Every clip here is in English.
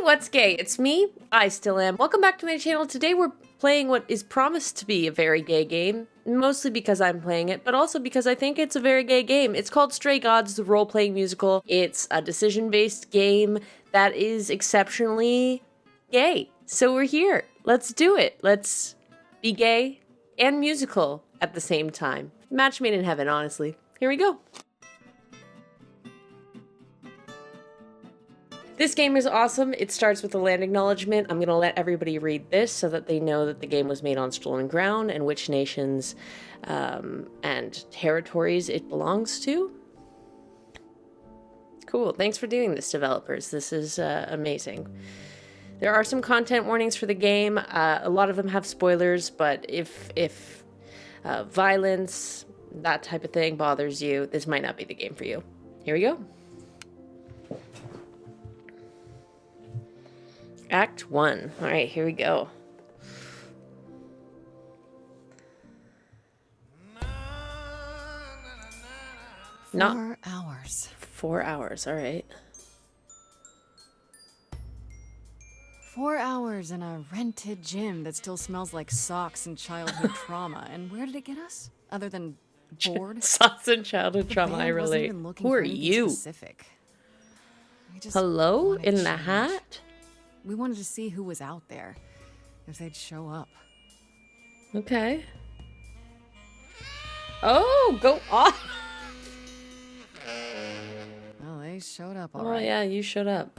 what's gay? It's me. I still am. Welcome back to my channel. Today we're playing what is promised to be a very gay game. Mostly because I'm playing it, but also because I think it's a very gay game. It's called Stray Gods, the role-playing musical. It's a decision-based game that is exceptionally gay. So we're here. Let's do it. Let's be gay and musical at the same time. Match made in heaven, honestly. Here we go. This game is awesome. It starts with a land acknowledgement. I'm going to let everybody read this so that they know that the game was made on stolen ground and which nations and territories it belongs to. Cool. Thanks for doing this, developers. This is amazing. There are some content warnings for the game. A lot of them have spoilers, but if violence, that type of thing bothers you, this might not be the game for you. Here we go. Act 1. All right, here we go. Not 4 hours. 4 hours, all right. 4 hours in a rented gym that still smells like socks and childhood trauma. And where did it get us? Other than bored? Socks and childhood trauma, I relate. Who are you? Specific. Hello? In the hat? We wanted to see who was out there, if they'd show up. Okay. Oh, go off. Well, they showed up all right. Oh, yeah, you showed up.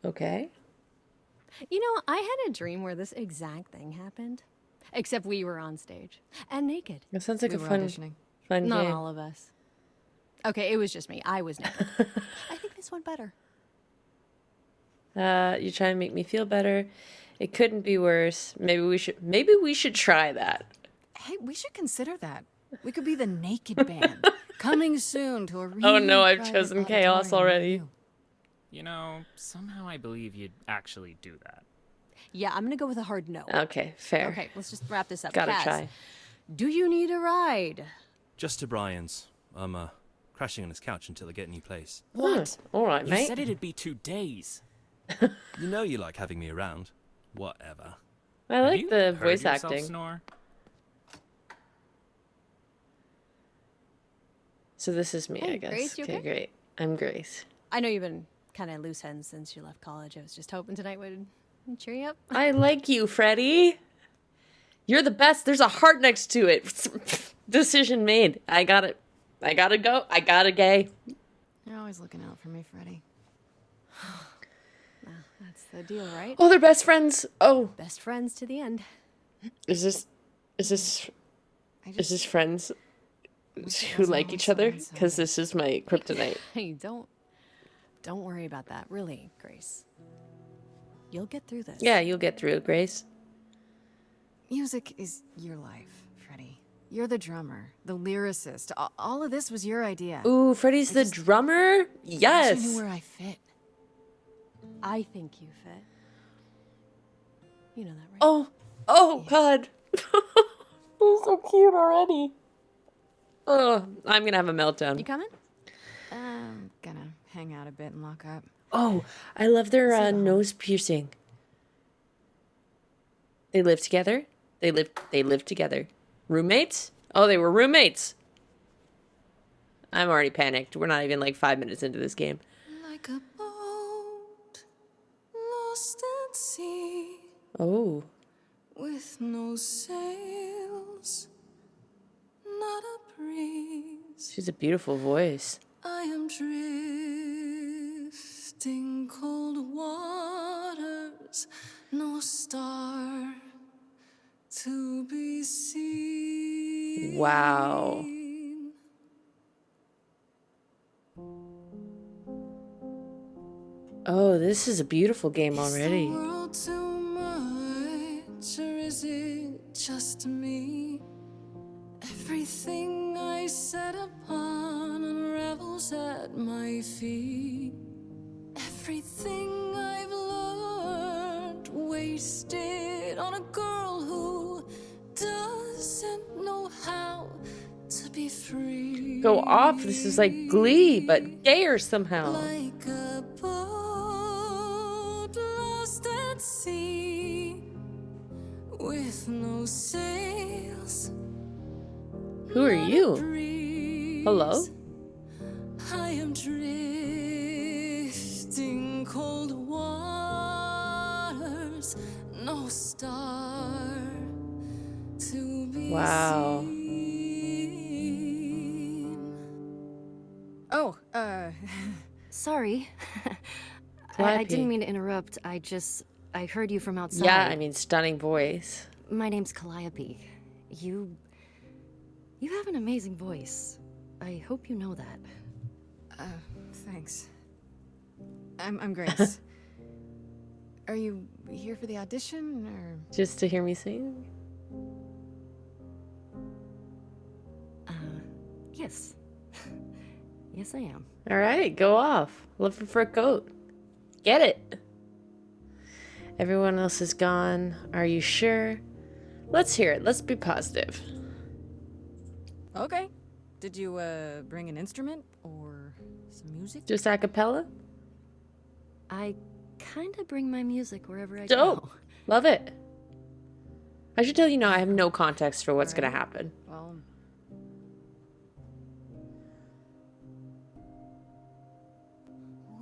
Okay. You know, I had a dream where this exact thing happened. Except we were on stage. And naked. That sounds like We a were fun Not game. all of us. Okay, it was just me. I was naked. I think this went better. You try and make me feel better. It couldn't be worse. Maybe we should try that. Hey, we should consider that. We could be the Naked Band. Coming soon to a really Oh no, I've private chosen chaos auditorium already. near you. You know, somehow I believe you'd actually do that. Yeah, I'm gonna go with a hard no. Okay, fair. Okay, let's just wrap this up. Gotta Kaz, try. do you need a ride? Just to Brian's. I'm crashing on his couch until I get a new place. What? All right, You mate. said it'd be 2 days. You know you like having me around. Whatever. I Have like you the heard voice yourself acting. Snore? So this is me, I Hey, guess. Grace, you okay, okay? great. I'm Grace. I know you've been kind of loose ends since you left college. I was just hoping tonight would cheer you up. I like you, Freddie. You're the best. There's a heart next to it. Decision made. I got it. I gotta go. I gotta gay. You're always looking out for me, Freddie. That's the deal, right? Oh, they're best friends. Oh, Best friends to the end. is this I friends who like each other? Because this is my kryptonite. Hey, don't worry about that. Really, Grace. You'll get through this. Yeah, you'll get through it, Grace. Music is your life, Freddie. You're the drummer, the lyricist. All of this was your idea. Ooh, Freddie's the drummer? I knew Yes. where I fit. I think you fit. You know that, right? Oh, God. He's so cute already. Oh, I'm gonna have a meltdown. You coming? I'm gonna hang out a bit and lock up. Oh, I love their nose piercing. They live together. They live together. Roommates? Oh, they were roommates. I'm already panicked. We're not even like 5 minutes into this game. Like a boat lost at sea Oh, with no sails, not a breeze. she's a beautiful voice. I am drifting cold waters, no star to be seen. Wow. Oh, this is a beautiful game already. Is the world too much, or is it just me? Everything I set upon unravels at my feet. Everything I've learned wasted on a girl who doesn't know how to be free. Go off. This is like Glee, but gayer somehow. Like a boat with no sails. Who are you? Hello? I am drifting cold waters, no star to be Wow. seen. Oh, Sorry. I Calliope. didn't mean to interrupt. I heard you from outside. Yeah, I mean, stunning voice. My name's Calliope. You have an amazing voice. I hope you know that. Thanks. I'm Grace. Are you here for the audition, or? Just to hear me sing? Yes. Yes, I am. All right, go off. Looking for a coat. Get it. Everyone else is gone. Are you sure? Let's hear it. Let's be positive. Okay. Did you, bring an instrument, or some music? Just a cappella? I kind of bring my music wherever I Dope. go. Love it. I should tell you now, I have no context for what's All right. going to happen. Well...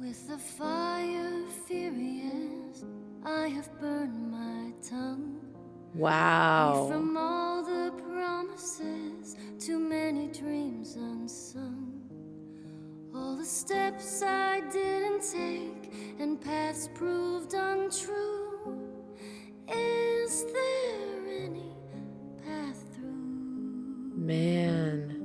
With the fire furious, I have burned my tongue. Wow. From all the promises, too many dreams unsung. All the steps I didn't take and paths proved untrue. Is there any path through? Man.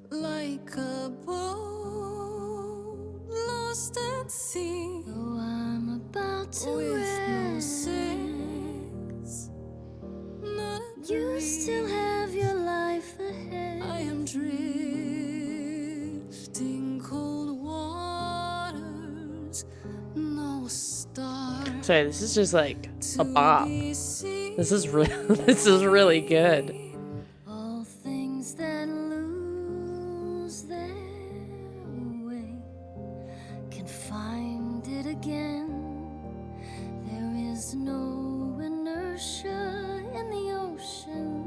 Like a boat lost at sea, Though I'm about to with no rest, sails, not a you breeze. still have your life ahead. I am drifting cold waters, no star Sorry, this is just like a to bop. be seen. This is really good. All things that lose their way can find it again. There is no inertia in the ocean.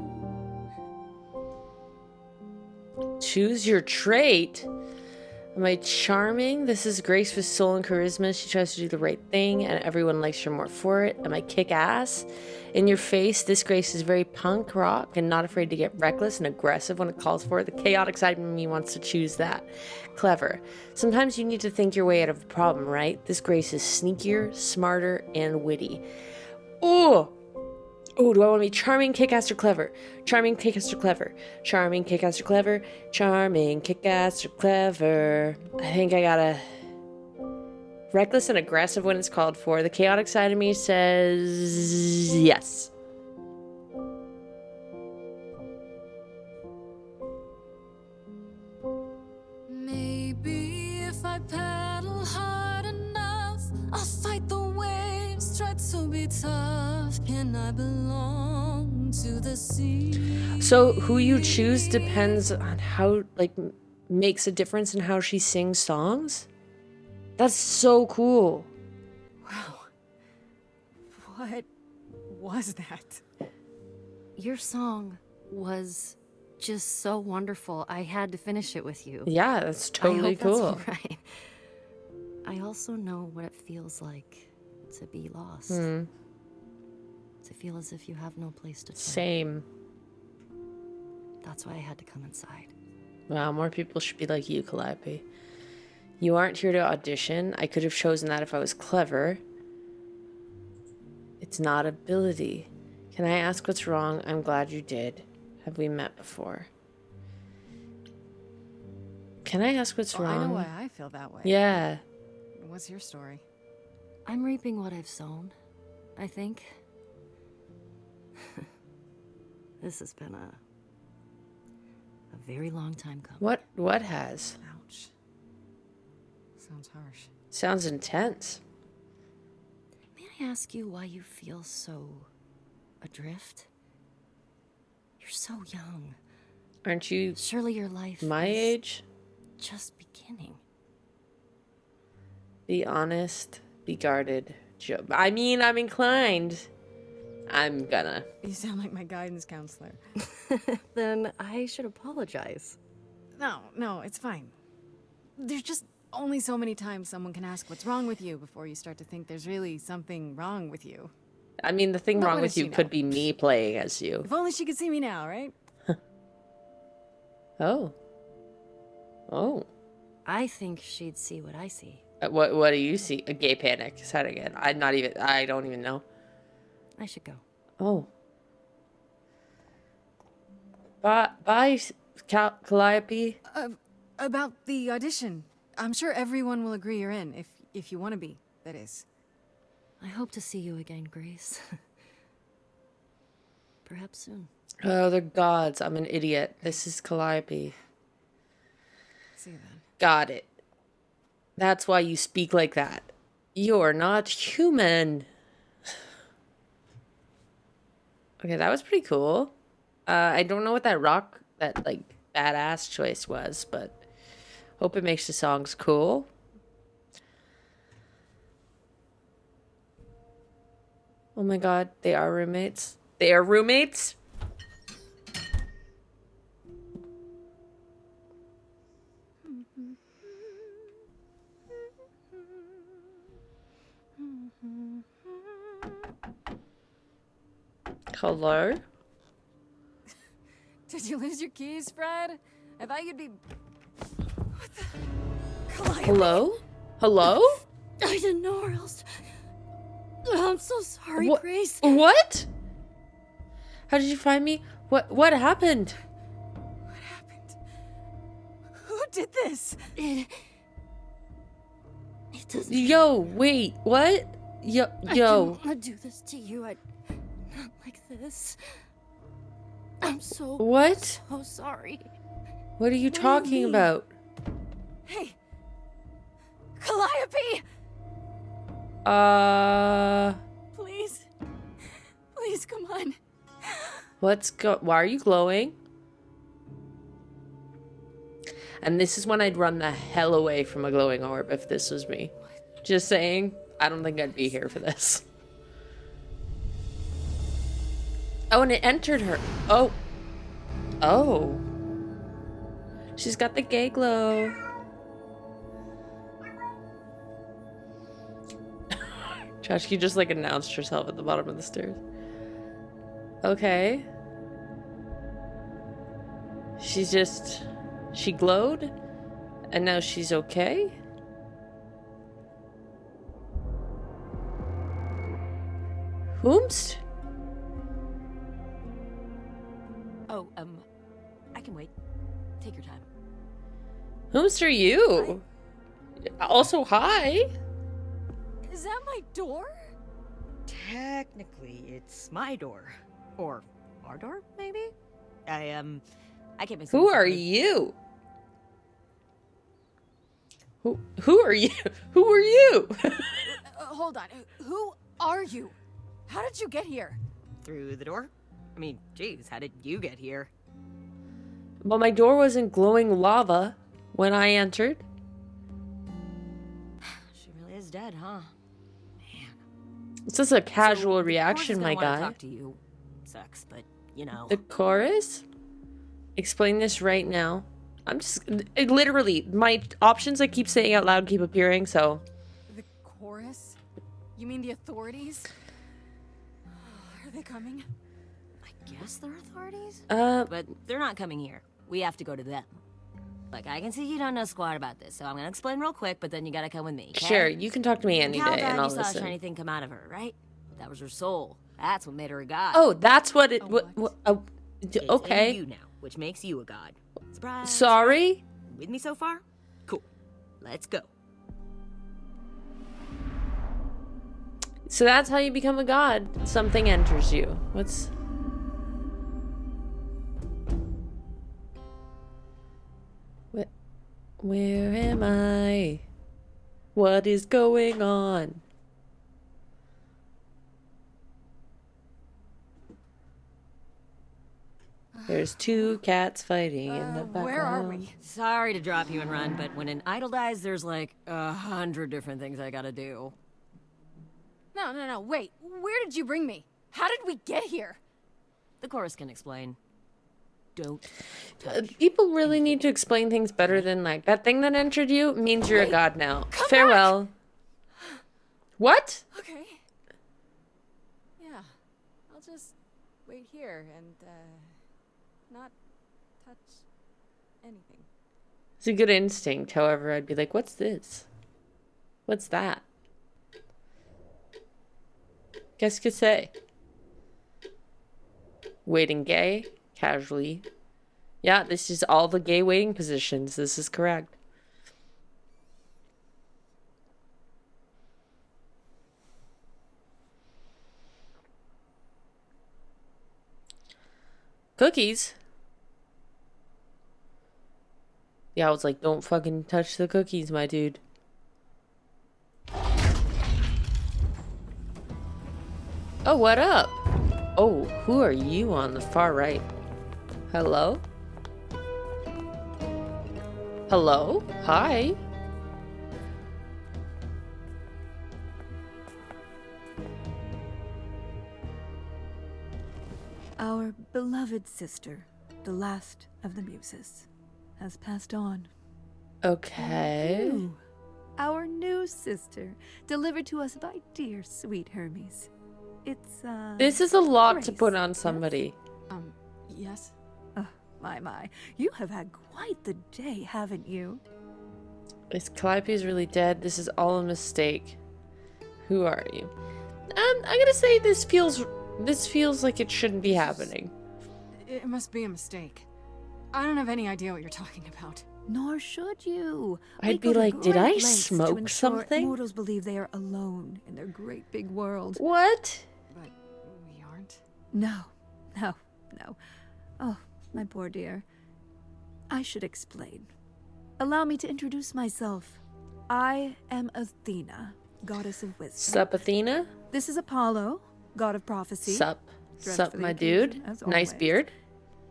Choose your trait. Am I charming? This is Grace with soul and charisma. She tries to do the right thing, and everyone likes her more for it. Am I kick ass? In your face, this Grace is very punk rock and not afraid to get reckless and aggressive when it calls for it. The chaotic side of me wants to choose that. Clever. Sometimes you need to think your way out of the problem, right? This Grace is sneakier, smarter, and witty. Oh! Oh, do I want to be charming, kick-ass, or clever? Charming, kick-ass, or clever? Charming, kick-ass, or clever? Charming, kick-ass, or clever? I think I gotta... Reckless and aggressive when it's called for. The chaotic side of me says... yes. Maybe if I paddle hard enough, I'll fight the waves, try to be tough. Can I belong to the sea? So who you choose depends on how, like, makes a difference in how she sings songs? That's so cool. Wow. What was that? Your song was just so wonderful. I had to finish it with you. Yeah, that's I totally hope that's cool. all right. I also know what it feels like to be lost. To feel as if you have no place to turn. Same. That's why I had to come inside. Wow, more people should be like you, Calliope. You aren't here to audition. I could have chosen that if I was clever. It's not ability. Can I ask what's wrong? I'm glad you did. Have we met before? Can I ask what's Well, I know wrong? why I feel that way. Yeah. What's your story? I'm reaping what I've sown, I think. This has been a very long time coming. What has? Ouch. Sounds harsh. Sounds intense. May I ask you why you feel so adrift? You're so young. Aren't you Surely your life my is age? just beginning. Be honest. Be guarded. I mean, I'm inclined. I'm gonna. You sound like my guidance counselor. Then I should apologize. No, it's fine. There's just only so many times someone can ask what's wrong with you before you start to think there's really something wrong with you. I mean, the thing But wrong what with does you she could know? be me playing as you. If only she could see me now, right? Oh. Oh. I think she'd see what I see. What do you see? A gay panic. Say it again. I don't even know. I should go. Oh. Bye, Calliope. About the audition. I'm sure everyone will agree you're in, if you want to be, that is. I hope to see you again, Grace. Perhaps soon. Oh, they're gods. I'm an idiot. This is Calliope. See you then. Got it. That's why you speak like that. You're not human. Okay, that was pretty cool. I don't know what that like, badass choice was, but hope it makes the songs cool. Oh my god, they are roommates. They are roommates? Hello? Did you lose your keys, Fred? I thought you'd be... What the... Calliope? Hello? Hello? I didn't know where else. I'm so sorry, What? Grace. What? How did you find me? What happened? What happened? Who did this? It doesn't. Yo, wait, what? Yo. I didn't want to do this to you. Not like this. I'm so What? so sorry. What are you do you talking mean? about? Hey! Calliope! Please. Please, come on. Why are you glowing? And this is when I'd run the hell away from a glowing orb if this was me. Just saying, I don't think I'd be here for this. Oh, and it entered her. Oh. Oh. She's got the gay glow. Joshki just like announced herself at the bottom of the stairs. Okay. She glowed, and now she's okay? Whomst? Oh, I can wait. Take your time. Whomst are you? Also, hi. Is that my door? Technically, it's my door. Or our door, maybe? I can't make sense. Who are you? Who are you? Who are you? Hold on. Who are you? How did you get here? Through the door? I mean, geez, how did you get here? Well, my door wasn't glowing lava when I entered. She really is dead, huh? It's just a casual So, reaction, the my chorus is gonna guy. wanna talk to you. Sucks, but you know. The chorus? Explain this right now. Literally, my options I keep saying out loud keep appearing, so. The chorus? You mean the authorities? Are they coming? I guess they're authorities? Uh, But they're not coming here. We have to go to them. Like, I can see you don't know squat about this, so I'm gonna explain real quick, but then you gotta come with me, okay? sure, you can talk to me any Cal day died, and I'll you saw a listen. shiny thing come out of her, right? That was her soul. That's what made her a god. Oh, that's what it. what? What It's okay. in you now, which makes you a god. Surprise. Sorry? With me so far? Cool. Let's go. So that's how you become a god. Something enters you. What's. Where am I? What is going on? There's two cats fighting in the background. Where are we? Sorry to drop you and run, but when an idol dies, there's like 100 different things I gotta do. No, wait. Where did you bring me? How did we get here? The chorus can explain. Don't touch. People really need to explain things better than like that thing that entered you means you're a god now. Farewell. What? Okay. Yeah. I'll just wait here and, not touch anything. It's a good instinct. However, I'd be like, what's this? What's that? Qu'est-ce que c'est? Waiting gay, casually. Yeah, this is all the gay waiting positions. This is correct. Cookies? Yeah, I was like, don't fucking touch the cookies, my dude. Oh, what up? Oh, who are you on the far right? Hello? Hello? Hi? Our beloved sister, the last of the muses, has passed on. Okay. You, our new sister, delivered to us by dear sweet Hermes. It's, This is a lot to Grace, put on yes? somebody. Yes? My. You have had quite the day, haven't you? Is Calliope's really dead? This is all a mistake. Who are you? I'm gonna say this feels like it shouldn't be happening. It must be a mistake. I don't have any idea what you're talking about. Nor should you. I'd We be go to like, did great I lengths to smoke ensure something? Mortals believe they are alone in their great big world. What? But we aren't. No. Oh, my poor dear. I should explain. Allow me to introduce myself. I am Athena, goddess of wisdom. Sup, Athena? This is Apollo, god of prophecy. Sup? Dressed Sup, for the my occasion, dude? as Nice always. beard.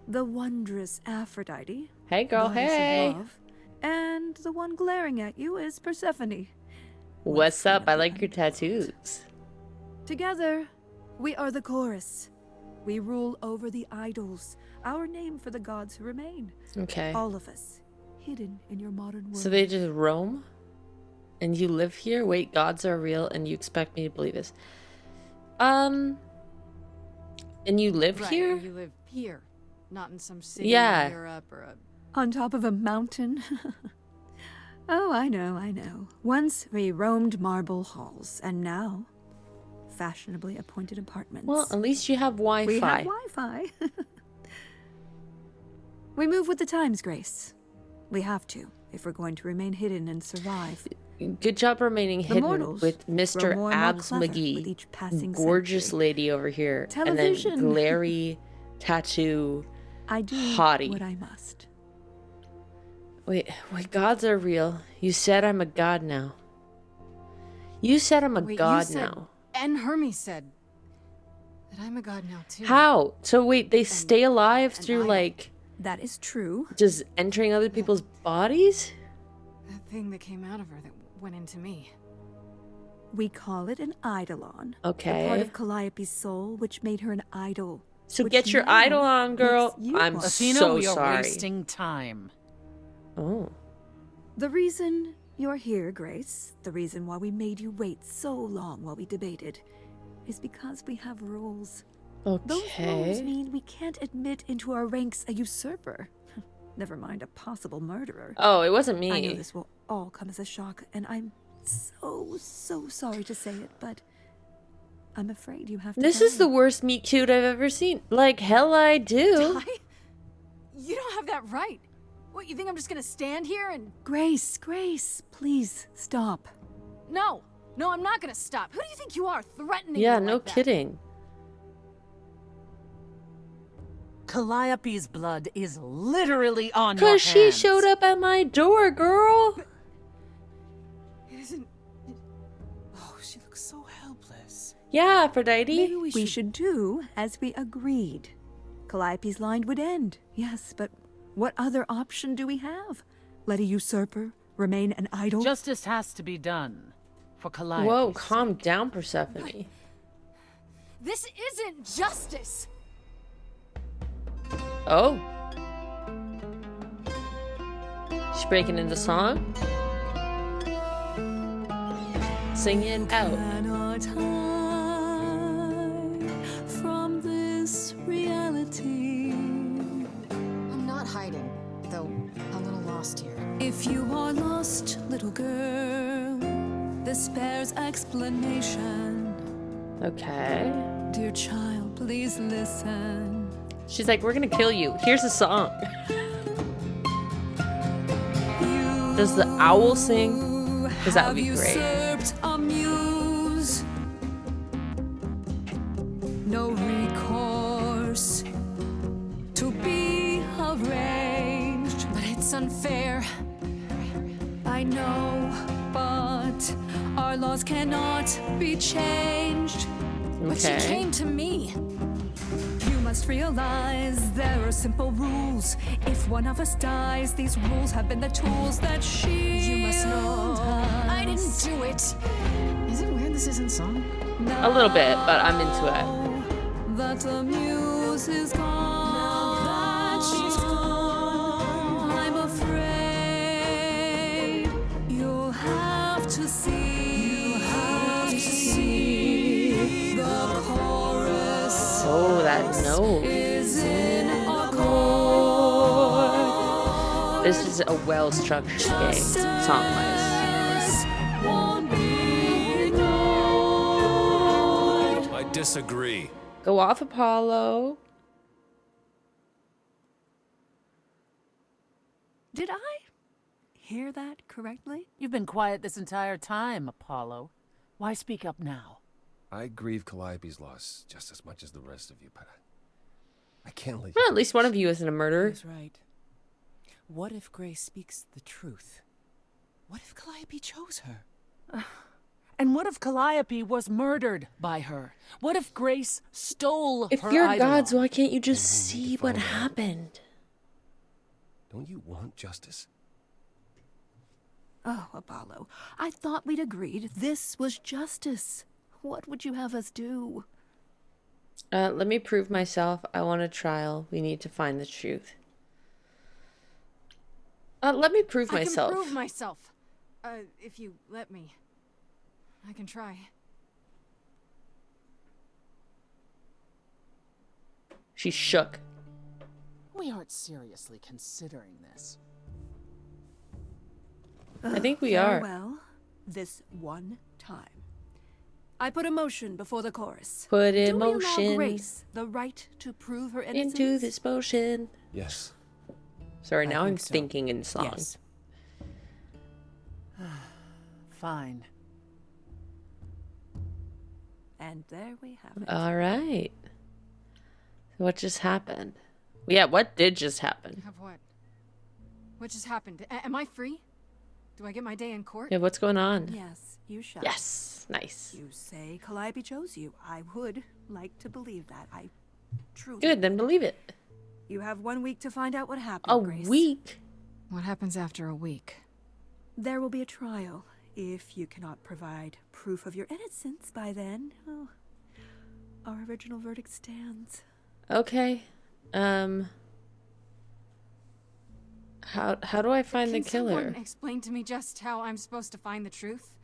The wondrous Aphrodite. Hey, girl, goddess of hey. love. And the one glaring at you is Persephone. What's up? I the like your tattoos. Together, we are the chorus. We rule over the idols, our name for the gods who remain. Okay. All of us, hidden in your modern world. So they just roam? And you live here? Wait, gods are real and you expect me to believe this. And you live Right, here? You live here, not in some city Yeah. in Europe or a... On top of a mountain? Oh, I know. Once we roamed marble halls, and now fashionably appointed apartments. Well, at least you have Wi-Fi. We have Wi-Fi. We move with the times, Grace. We have to, if we're going to remain hidden and survive. Good job remaining The hidden mortals with grow Mr. more and more Abs clever with McGee. each passing Gorgeous century. lady over here. Television. And then glary tattoo. I do Hottie. what I must. Wait, gods are real. You said I'm a god now. You said I'm a Wait, you god said- now. And Hermes said that I'm a god now, too. How? So wait, they stay alive through I- like That is true. just entering other people's bodies? That thing that came out of her that went into me. We call it an eidolon. Okay. A part of Calliope's soul, which made her an idol. So which get your now idol on, girl. makes you I'm one. Athena, so we are sorry. wasting time. Oh. The reason you're here, Grace, the reason why we made you wait so long while we debated, is because we have rules. Those rules Okay. mean we can't admit into our ranks a usurper. Never mind a possible murderer. Oh, it wasn't me. I know this will all come as a shock, and I'm so sorry to say it, but I'm afraid you have to This is die. the worst meet cute I've ever seen. Like hell I do. Die? You don't have that right. What, you think I'm just gonna stand here and... Grace, please stop. No, I'm not gonna stop. Who do you think you are, threatening Yeah, me no like that? kidding. Calliope's blood is literally on your Cause she hands. showed up at my door, girl. It isn't... Oh, she looks so helpless. Yeah, Aphrodite. Maybe we should do as we agreed. Calliope's line would end, yes, but what other option do we have? Let a usurper remain an idol? Justice has to be done for Calliope. Whoa, calm down, Persephone. This isn't justice! Oh. She's breaking into song. Sing it out. Cannot hide from this reality. I'm not hiding, though a little lost here. If you are lost, little girl, this bears explanation. Okay. Dear child, please listen. She's like, we're gonna kill you. Here's a song. Does the owl sing? Because that would be great. A muse. No recourse to be arranged. But it's unfair. I know, but our laws cannot be changed. But she Okay. came to me. You must realize there are simple rules. If one of us dies, these rules have been the tools that shield You must know I didn't us. do it. Is it weird this isn't song? A little bit, but I'm into it. That the muse is gone. That she's gone. I'm afraid you'll have to see. You'll have to see the chorus. Oh, that note. Is in accord. This is a well-structured game, song-wise. Won't be ignored. I disagree. Go off, Apollo. Did I hear that correctly? You've been quiet this entire time, Apollo. Why speak up now? I grieve Calliope's loss just as much as the rest of you, but I can't let Well, you. at least one of you isn't a murderer. He's right. What if Grace speaks the truth? What if Calliope chose her? And what if Calliope was murdered by her? What if Grace stole If her you're idol? gods, why can't you just And we need see to what find out. happened? Don't you want justice? Oh, Apollo, I thought we'd agreed this was justice. What would you have us do? Let me prove myself. I want a trial. We need to find the truth. Let me prove myself. I can prove myself. If you let me. I can try. She's shook. We aren't seriously considering this. I think we are. Farewell, this one time. I put a motion before the chorus. Put in Do we allow motion Grace the right to prove her innocence? into this motion. Yes. Sorry, now I'm think so. thinking in song. Yes. Fine. And there we have it. All right. So what just happened? Yeah, what did just happen? Have what? What just happened? Am I free? Do I get my day in court? Yeah, what's going on? Yes, you shall. Yes, nice. You say Calliope chose you. I would like to believe that. I truly. Good, then believe it. You have 1 week to find out what happened, A Grace. week? What happens after a week? There will be a trial. If you cannot provide proof of your innocence by then, oh, our original verdict stands. Okay. How do I find the Can killer? someone explain to me just how I'm supposed to find the truth?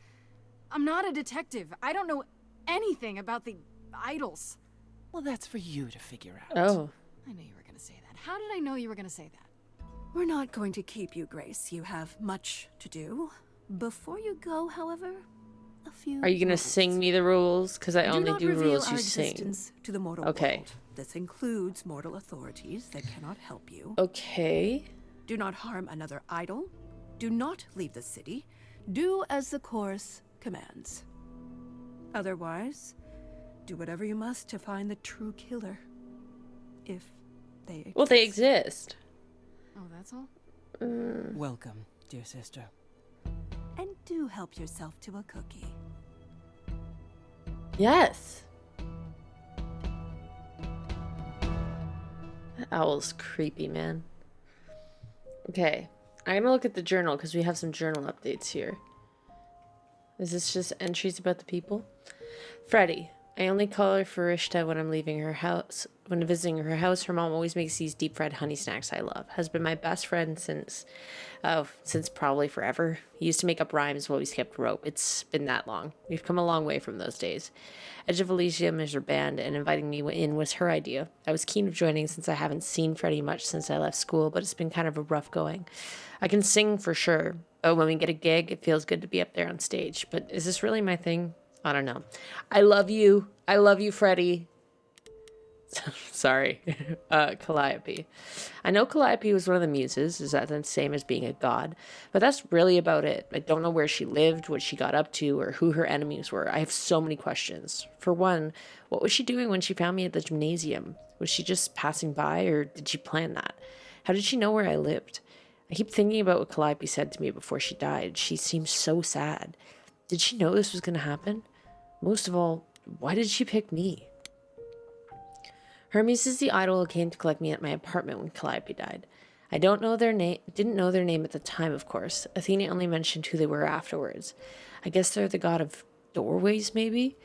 I'm not a detective. I don't know anything about the idols. Well, that's for you to figure out. Oh. I knew you were gonna say that. How did I know you were gonna say that? We're not going to keep you, Grace. You have much to do. Before you go, however, a few. Are you gonna rules. sing me the rules? Because I Do only not do reveal rules our you sing. existence to the mortal Okay. world. This includes mortal authorities that cannot help you. Okay. Do not harm another idol. Do not leave the city. Do as the chorus commands. Otherwise, do whatever you must to find the true killer. If they exist. Well, they exist. Oh, that's all? Welcome, dear sister. And do help yourself to a cookie. Yes. That owl's creepy, man. Okay. I'm gonna look at the journal because we have some journal updates here. Is this just entries about the people? Freddy. I only call her Farishta when I'm leaving her house. When visiting her house, her mom always makes these deep fried honey snacks I love. Has been my best friend since probably forever. He used to make up rhymes while we skipped rope. It's been that long. We've come a long way from those days. Edge of Elysium is her band, and inviting me in was her idea. I was keen of joining since I haven't seen Freddie much since I left school, but it's been kind of a rough going. I can sing for sure. Oh, when we get a gig, it feels good to be up there on stage. But is this really my thing? I don't know. I love you. I love you, Freddie. Sorry. Calliope. I know Calliope was one of the muses. Is that the same as being a god? But that's really about it. I don't know where she lived, what she got up to, or who her enemies were. I have so many questions. For one, what was she doing when she found me at the gymnasium? Was she just passing by, or did she plan that? How did she know where I lived? I keep thinking about what Calliope said to me before she died. She seemed so sad. Did she know this was going to happen? Most of all, why did she pick me? Hermes is the idol who came to collect me at my apartment when Calliope died. I didn't know their name at the time, of course. Athena only mentioned who they were afterwards. I guess they're the god of doorways, maybe?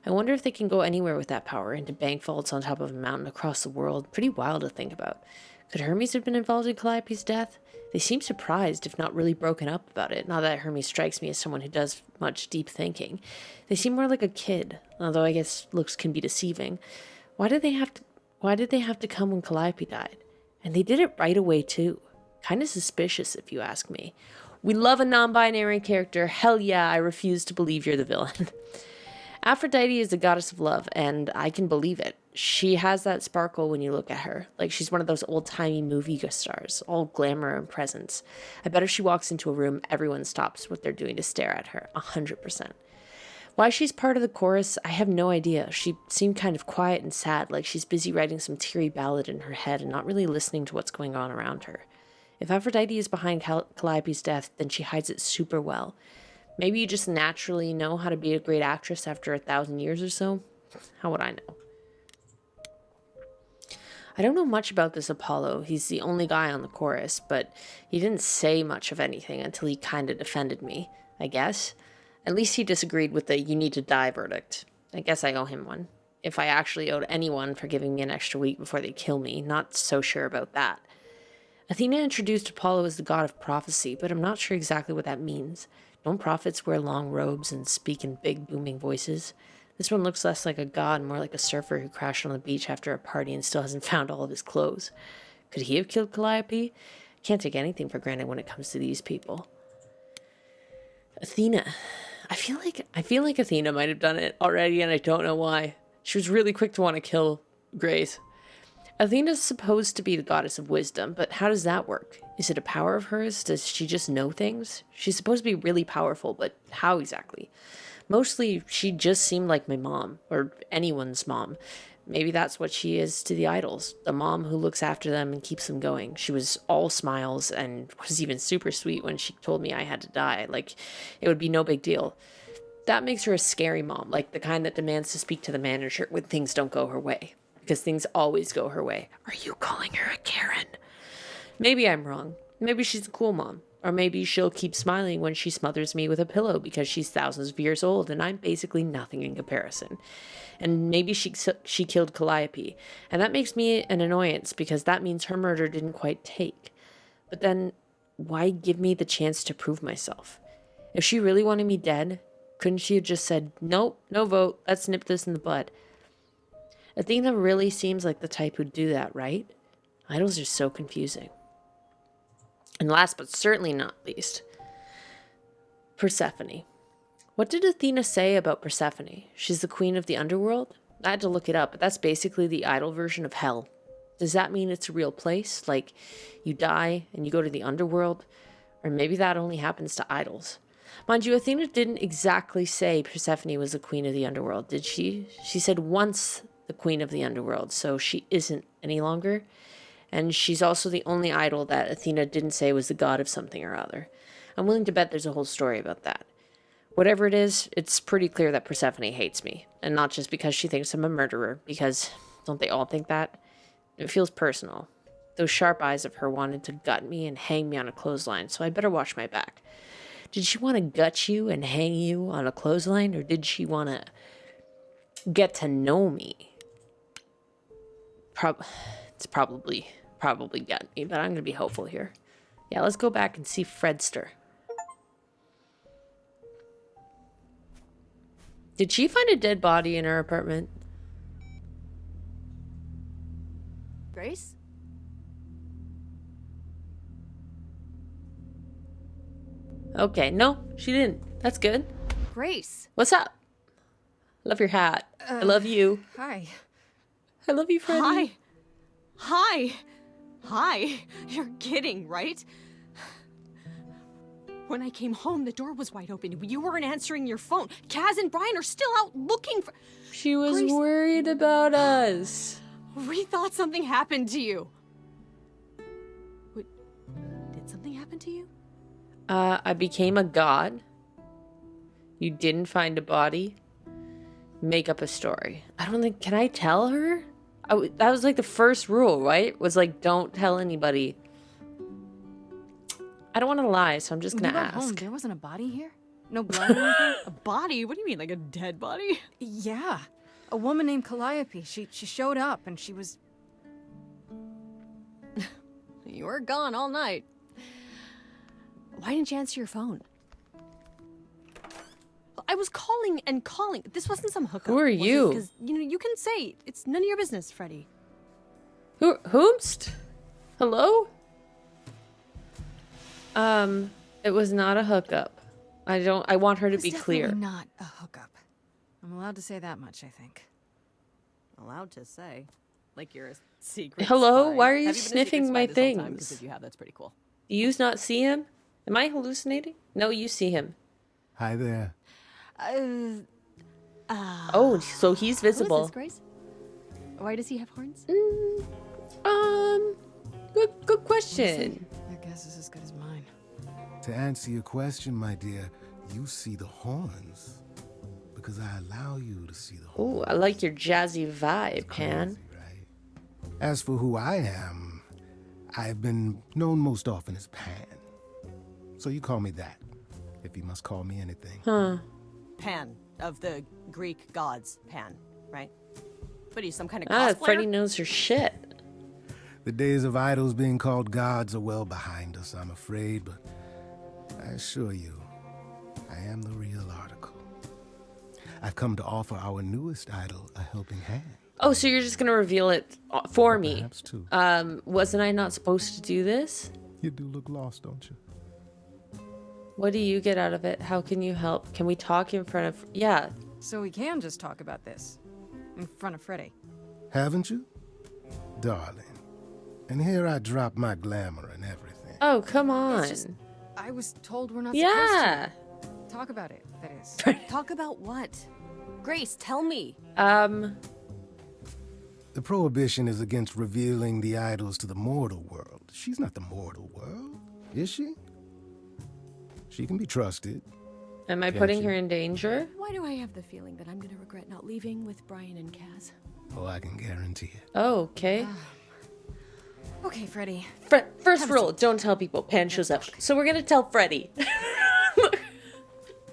I wonder if they can go anywhere with that power, into bank vaults on top of a mountain across the world. Pretty wild to think about. Could Hermes have been involved in Calliope's death? They seem surprised, if not really broken up about it. Not that Hermes strikes me as someone who does much deep thinking. They seem more like a kid, although I guess looks can be deceiving. Why did they have to come when Calliope died? And they did it right away, too. Kind of suspicious, if you ask me. We love a non-binary character. Hell yeah, I refuse to believe you're the villain. Aphrodite is the goddess of love, and I can believe it. She has that sparkle when you look at her, like she's one of those old-timey movie stars, all glamour and presence. I bet if she walks into a room, everyone stops what they're doing to stare at her, 100%. Why she's part of the chorus, I have no idea. She seemed kind of quiet and sad, like she's busy writing some teary ballad in her head and not really listening to what's going on around her. If Aphrodite is behind Calliope's death, then she hides it super well. Maybe you just naturally know how to be a great actress after 1,000 years or so? How would I know? I don't know much about this Apollo. He's the only guy on the chorus, but he didn't say much of anything until he kind of defended me, I guess. At least he disagreed with the "you need to die" verdict. I guess I owe him one. If I actually owed anyone for giving me an extra week before they kill me, not so sure about that. Athena introduced Apollo as the god of prophecy, but I'm not sure exactly what that means. Don't prophets wear long robes and speak in big, booming voices? This one looks less like a god, more like a surfer who crashed on the beach after a party and still hasn't found all of his clothes. Could he have killed Calliope? Can't take anything for granted when it comes to these people. Athena. I feel like Athena might have done it already, and I don't know why. She was really quick to want to kill Grace. Athena's supposed to be the goddess of wisdom, but how does that work? Is it a power of hers? Does she just know things? She's supposed to be really powerful, but how exactly? Mostly, she just seemed like my mom, or anyone's mom. Maybe that's what she is to the idols, the mom who looks after them and keeps them going. She was all smiles and was even super sweet when she told me I had to die, like it would be no big deal. That makes her a scary mom, like the kind that demands to speak to the manager when things don't go her way. Because things always go her way. Are you calling her a Karen? Maybe I'm wrong. Maybe she's a cool mom. Or maybe she'll keep smiling when she smothers me with a pillow because she's thousands of years old and I'm basically nothing in comparison. And maybe she killed Calliope. And that makes me an annoyance because that means her murder didn't quite take. But then, why give me the chance to prove myself? If she really wanted me dead, couldn't she have just said, nope, no vote, let's nip this in the bud? Athena really seems like the type who'd do that, right? Idols are so confusing. And last but certainly not least, Persephone. What did Athena say about Persephone? She's the queen of the underworld? I had to look it up, but that's basically the idol version of hell. Does that mean it's a real place? Like, you die and you go to the underworld? Or maybe that only happens to idols. Mind you, Athena didn't exactly say Persephone was the queen of the underworld, did she? She said once the queen of the underworld, so she isn't any longer. And she's also the only idol that Athena didn't say was the god of something or other. I'm willing to bet there's a whole story about that. Whatever it is, it's pretty clear that Persephone hates me. And not just because she thinks I'm a murderer, because don't they all think that? It feels personal. Those sharp eyes of her wanted to gut me and hang me on a clothesline, so I better watch my back. Did she want to gut you and hang you on a clothesline, or did she want to Get to know me. It's probably got me, but I'm gonna be hopeful here. Yeah, let's go back and see Fredster. Did she find a dead body in her apartment? Grace? Okay, no, she didn't. That's good. Grace. What's up? Love your hat. I love you. Hi. I love you, Freddie. Hi. Hi. Hi. You're kidding, right? When I came home, the door was wide open. You weren't answering your phone. Kaz and Brian are still out looking for... She was Grace. worried about us. We thought something happened to you. Wait, did something happen to you? I became a god. You didn't find a body. Make up a story. I don't think... Can I tell her? That was like the first rule, right? Was like, don't tell anybody. I don't want to lie, so I'm just When gonna you got home, ask. there wasn't a body here? No blood or anything? A body? What do you mean, like a dead body? Yeah. A woman named Calliope. She showed up and she was... You were gone all night. Why didn't you answer your phone? I was calling and calling. This wasn't some hookup. Who are you? Because, you can say it's none of your business, Freddie. Whomst? Hello? It was not a hookup. I want her to be clear. Definitely not a hookup. I'm allowed to say that much, I think. Allowed to say. Like you're a secret Hello? spy. Why are you Have been a sniffing secret my spy this whole time? 'Cause things? if you have, that's pretty cool. Do you not see him? Am I hallucinating? No, you see him. Hi there. Oh, so he's Who is visible. this, Grace? Why does he have horns? Good question. Your guess is as good as mine. To answer your question, my dear, you see the horns because I allow you to see the horns. Oh, I like your jazzy vibe, Pan. Crazy, right? As for who I am, I've been known most often as Pan. So you call me that, if you must call me anything. Huh. Pan, of the Greek gods, Pan, right? What are you, some kind of Ah, cosplayer? Freddie knows her shit. The days of idols being called gods are well behind us, I'm afraid, but I assure you, I am the real article. I've come to offer our newest idol a helping hand. Oh, so you're just gonna reveal it for me? Perhaps too. Wasn't I not supposed to do this? You do look lost, don't you? What do you get out of it? How can you help? Can we talk in front of... Yeah. So we can just talk about this. In front of Freddie. Haven't you? Darling. And here I drop my glamour and everything. Oh, come on. It's just, I was told we're not Yeah. supposed to. Talk about it, that is. Talk about what? Grace, tell me. The prohibition is against revealing the idols to the mortal world. She's not the mortal world, is she? She can be trusted. Am I Can't putting you? her in danger? Why do I have the feeling that I'm gonna regret not leaving with Brian and Kaz? Oh, I can guarantee it. Oh, okay. Okay, Freddie. First rule, don't tell people Pan shows up. So we're gonna tell Freddie.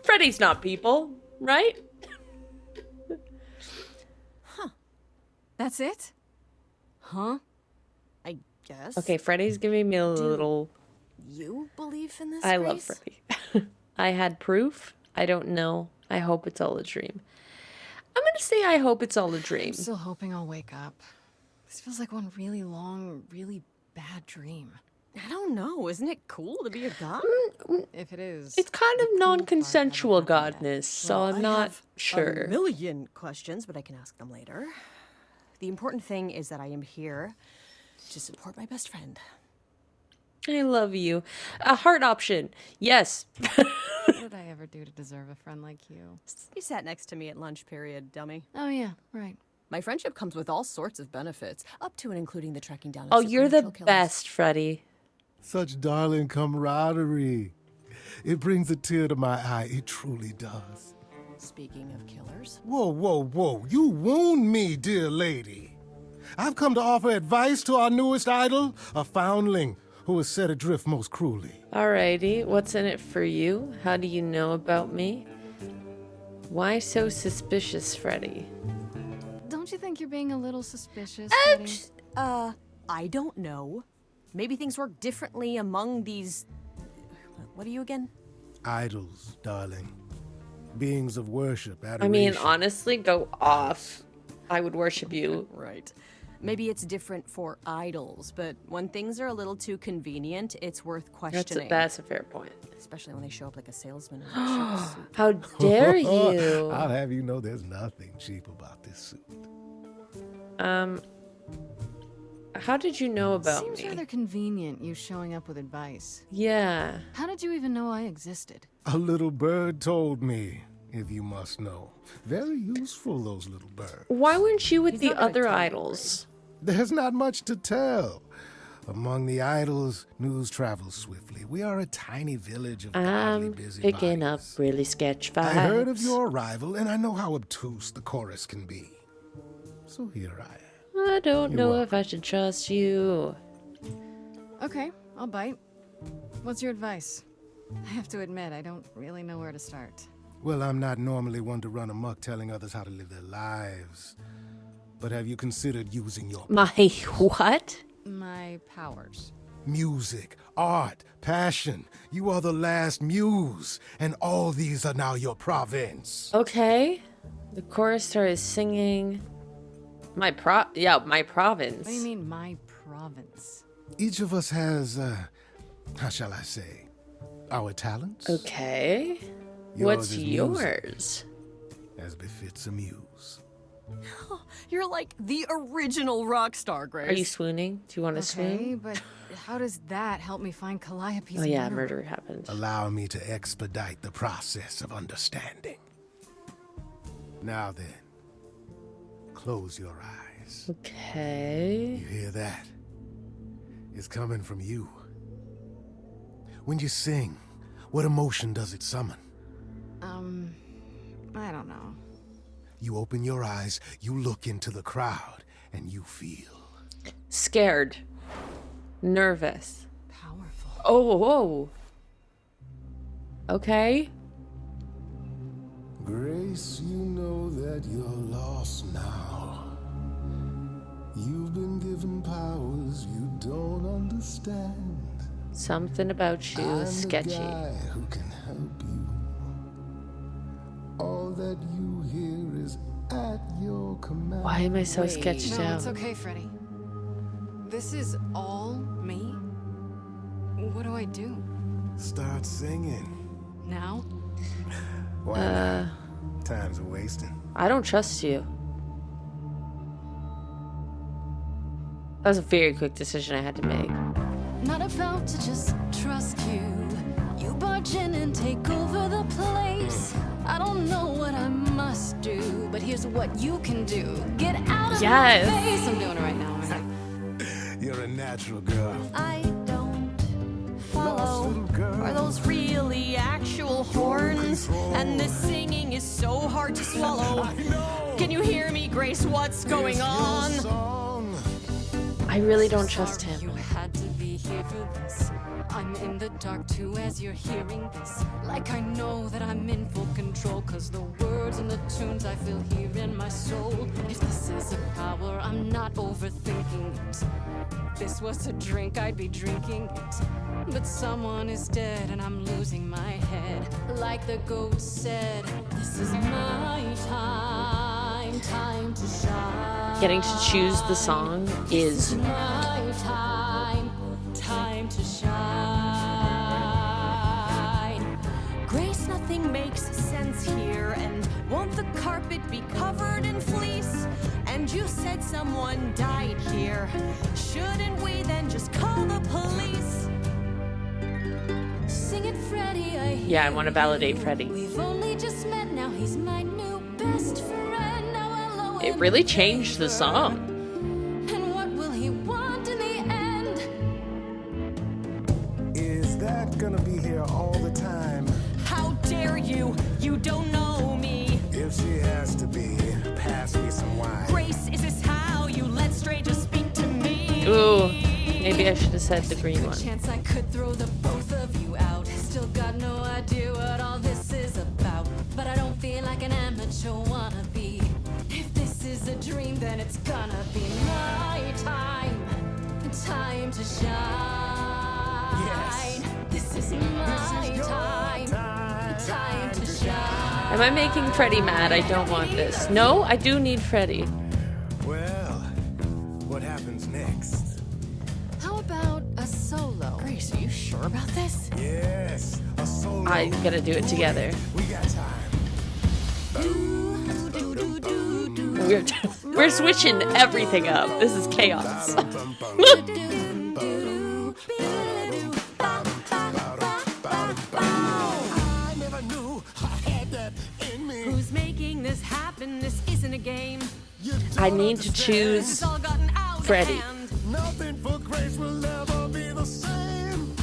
Freddie's not people, right? That's it? Huh? I guess. Okay, Freddie's giving me a little... You believe in this, I Grace? love Freddie. I had proof. I don't know. I hope it's all a dream. I'm gonna say I hope it's all a dream. I'm still hoping I'll wake up. This feels like one really long, really bad dream. I don't know. Isn't it cool to be a god? If it is. It's kind of the cool part non-consensual haven't happened godness, so Well, I'm I not have sure. A million questions, but I can ask them later. The important thing is that I am here to support my best friend. I love you. A heart option. Yes. What did I ever do to deserve a friend like you? You sat next to me at lunch period, dummy. Oh, yeah, right. My friendship comes with all sorts of benefits, up to and including the tracking down of Oh, you're the supernatural killers. best, Freddie. Such darling camaraderie. It brings a tear to my eye. It truly does. Speaking of killers, Whoa, whoa, whoa. You wound me, dear lady. I've come to offer advice to our newest idol, a foundling who was set adrift most cruelly. Alrighty, what's in it for you? How do you know about me? Why so suspicious, Freddie? think you're being a little suspicious, Ouch. Freddie? I don't know. Maybe things work differently among these... What are you again? Idols, darling. Beings of worship, adoration. I mean, honestly, go off. I would worship you. Right. Maybe it's different for idols, but when things are a little too convenient, it's worth questioning. That's a fair point. Especially when they show up like a salesman in a cheap suit. How dare you? I'll have you know there's nothing cheap about this suit. How did you know about Seems me? rather convenient, you showing up with advice. Yeah. How did you even know I existed? A little bird told me, if you must know. Very useful, those little birds. Why weren't you with He's the not gonna other tell you, idols? There's not much to tell. Among the idols, news travels swiftly. We are a tiny village of godly I'm busybodies. picking up really sketch vibes. I heard of your arrival, and I know how obtuse the chorus can be. So here I am. I don't You're know welcome. if I should trust you. Okay, I'll bite. What's your advice? I have to admit, I don't really know where to start. Well, I'm not normally one to run amok telling others how to live their lives. But have you considered using your My what? My powers. music, art, passion? You are the last muse, and all these are now your province. Okay. The chorus started singing. My province. What do you mean, my province? Each of us has, how shall I say, our talents? Okay. Yours What's is music, yours? as befits a muse. You're like the original rock star, Grace. Are you swooning? Do you want to Okay, swoon? but how does that help me find Calliope's Oh yeah, murderer? murder happened. Allow me to expedite the process of understanding. Now then, close your eyes. Okay. You hear that? It's coming from you. When you sing, what emotion does it summon? I don't know. You open your eyes, you look into the crowd, and you feel. Scared. Nervous. Powerful. Oh, whoa. Okay. Grace, you know that you're lost now. You've been given powers you don't understand. Something about you I'm is the sketchy. guy who can help you. All that you hear is at your command. Why am I so Wait, sketched no, out? it's okay, Freddie. This is all me? What do I do? Start singing. Now? Why not? Time's a wasting. I don't trust you. That was a very quick decision I had to make. Not about to just trust you. You barge in and take over the place. I don't know what I must do, but here's what you can do. Get out of Yes. my face. I'm doing it right now, aren't I? You're a natural girl. I don't Lost follow. little girl. Are those really actual horns? And this singing is so hard to swallow. Can you hear me, Grace? What's going on? Song. I really don't trust You him. had to be here for this. I'm in the dark too as you're hearing this. Like I know that I'm in full control. Cause the words and the tunes I feel here in my soul. If this is a power, I'm not overthinking it. If this was a drink, I'd be drinking it. But someone is dead and I'm losing my head. Like the goat said, this is my time, time to shine. Getting to choose the song is My time, time to shine. Grace, nothing makes sense here. And won't the carpet be covered in fleece? And you said someone died here. Shouldn't we then just call the police? Sing it, Freddie. I hear Yeah, I want to validate you. Freddie. We've only just met, now he's my new best friend. Now I'll owe It him really a changed the favor. song. And what will he want in the end? Is that gonna be here all the time? How dare you? You don't know me. If she has to be, pass me some wine. Grace, is this how you let strangers speak to me? Ooh. Maybe I should have said the green Good one. chance I could throw the both of you out. Still got no idea what all this is about. But I don't feel like an amateur wannabe. If this is a dream, then It's gonna be my time, time to shine. Yes. This is my time, time to shine. Am I making Freddy mad? I don't want this. No, I do need Freddy. Well, what happens next? How about a solo? Grace, are you sure about this? Yes, a solo. I gotta do it together. We got time. We're switching everything up. This is chaos. I never knew I had that in me. Who's making this happen? This isn't a game. I need to choose It's all gotten out of Freddy. hand. Nothing for Grace will never be the same.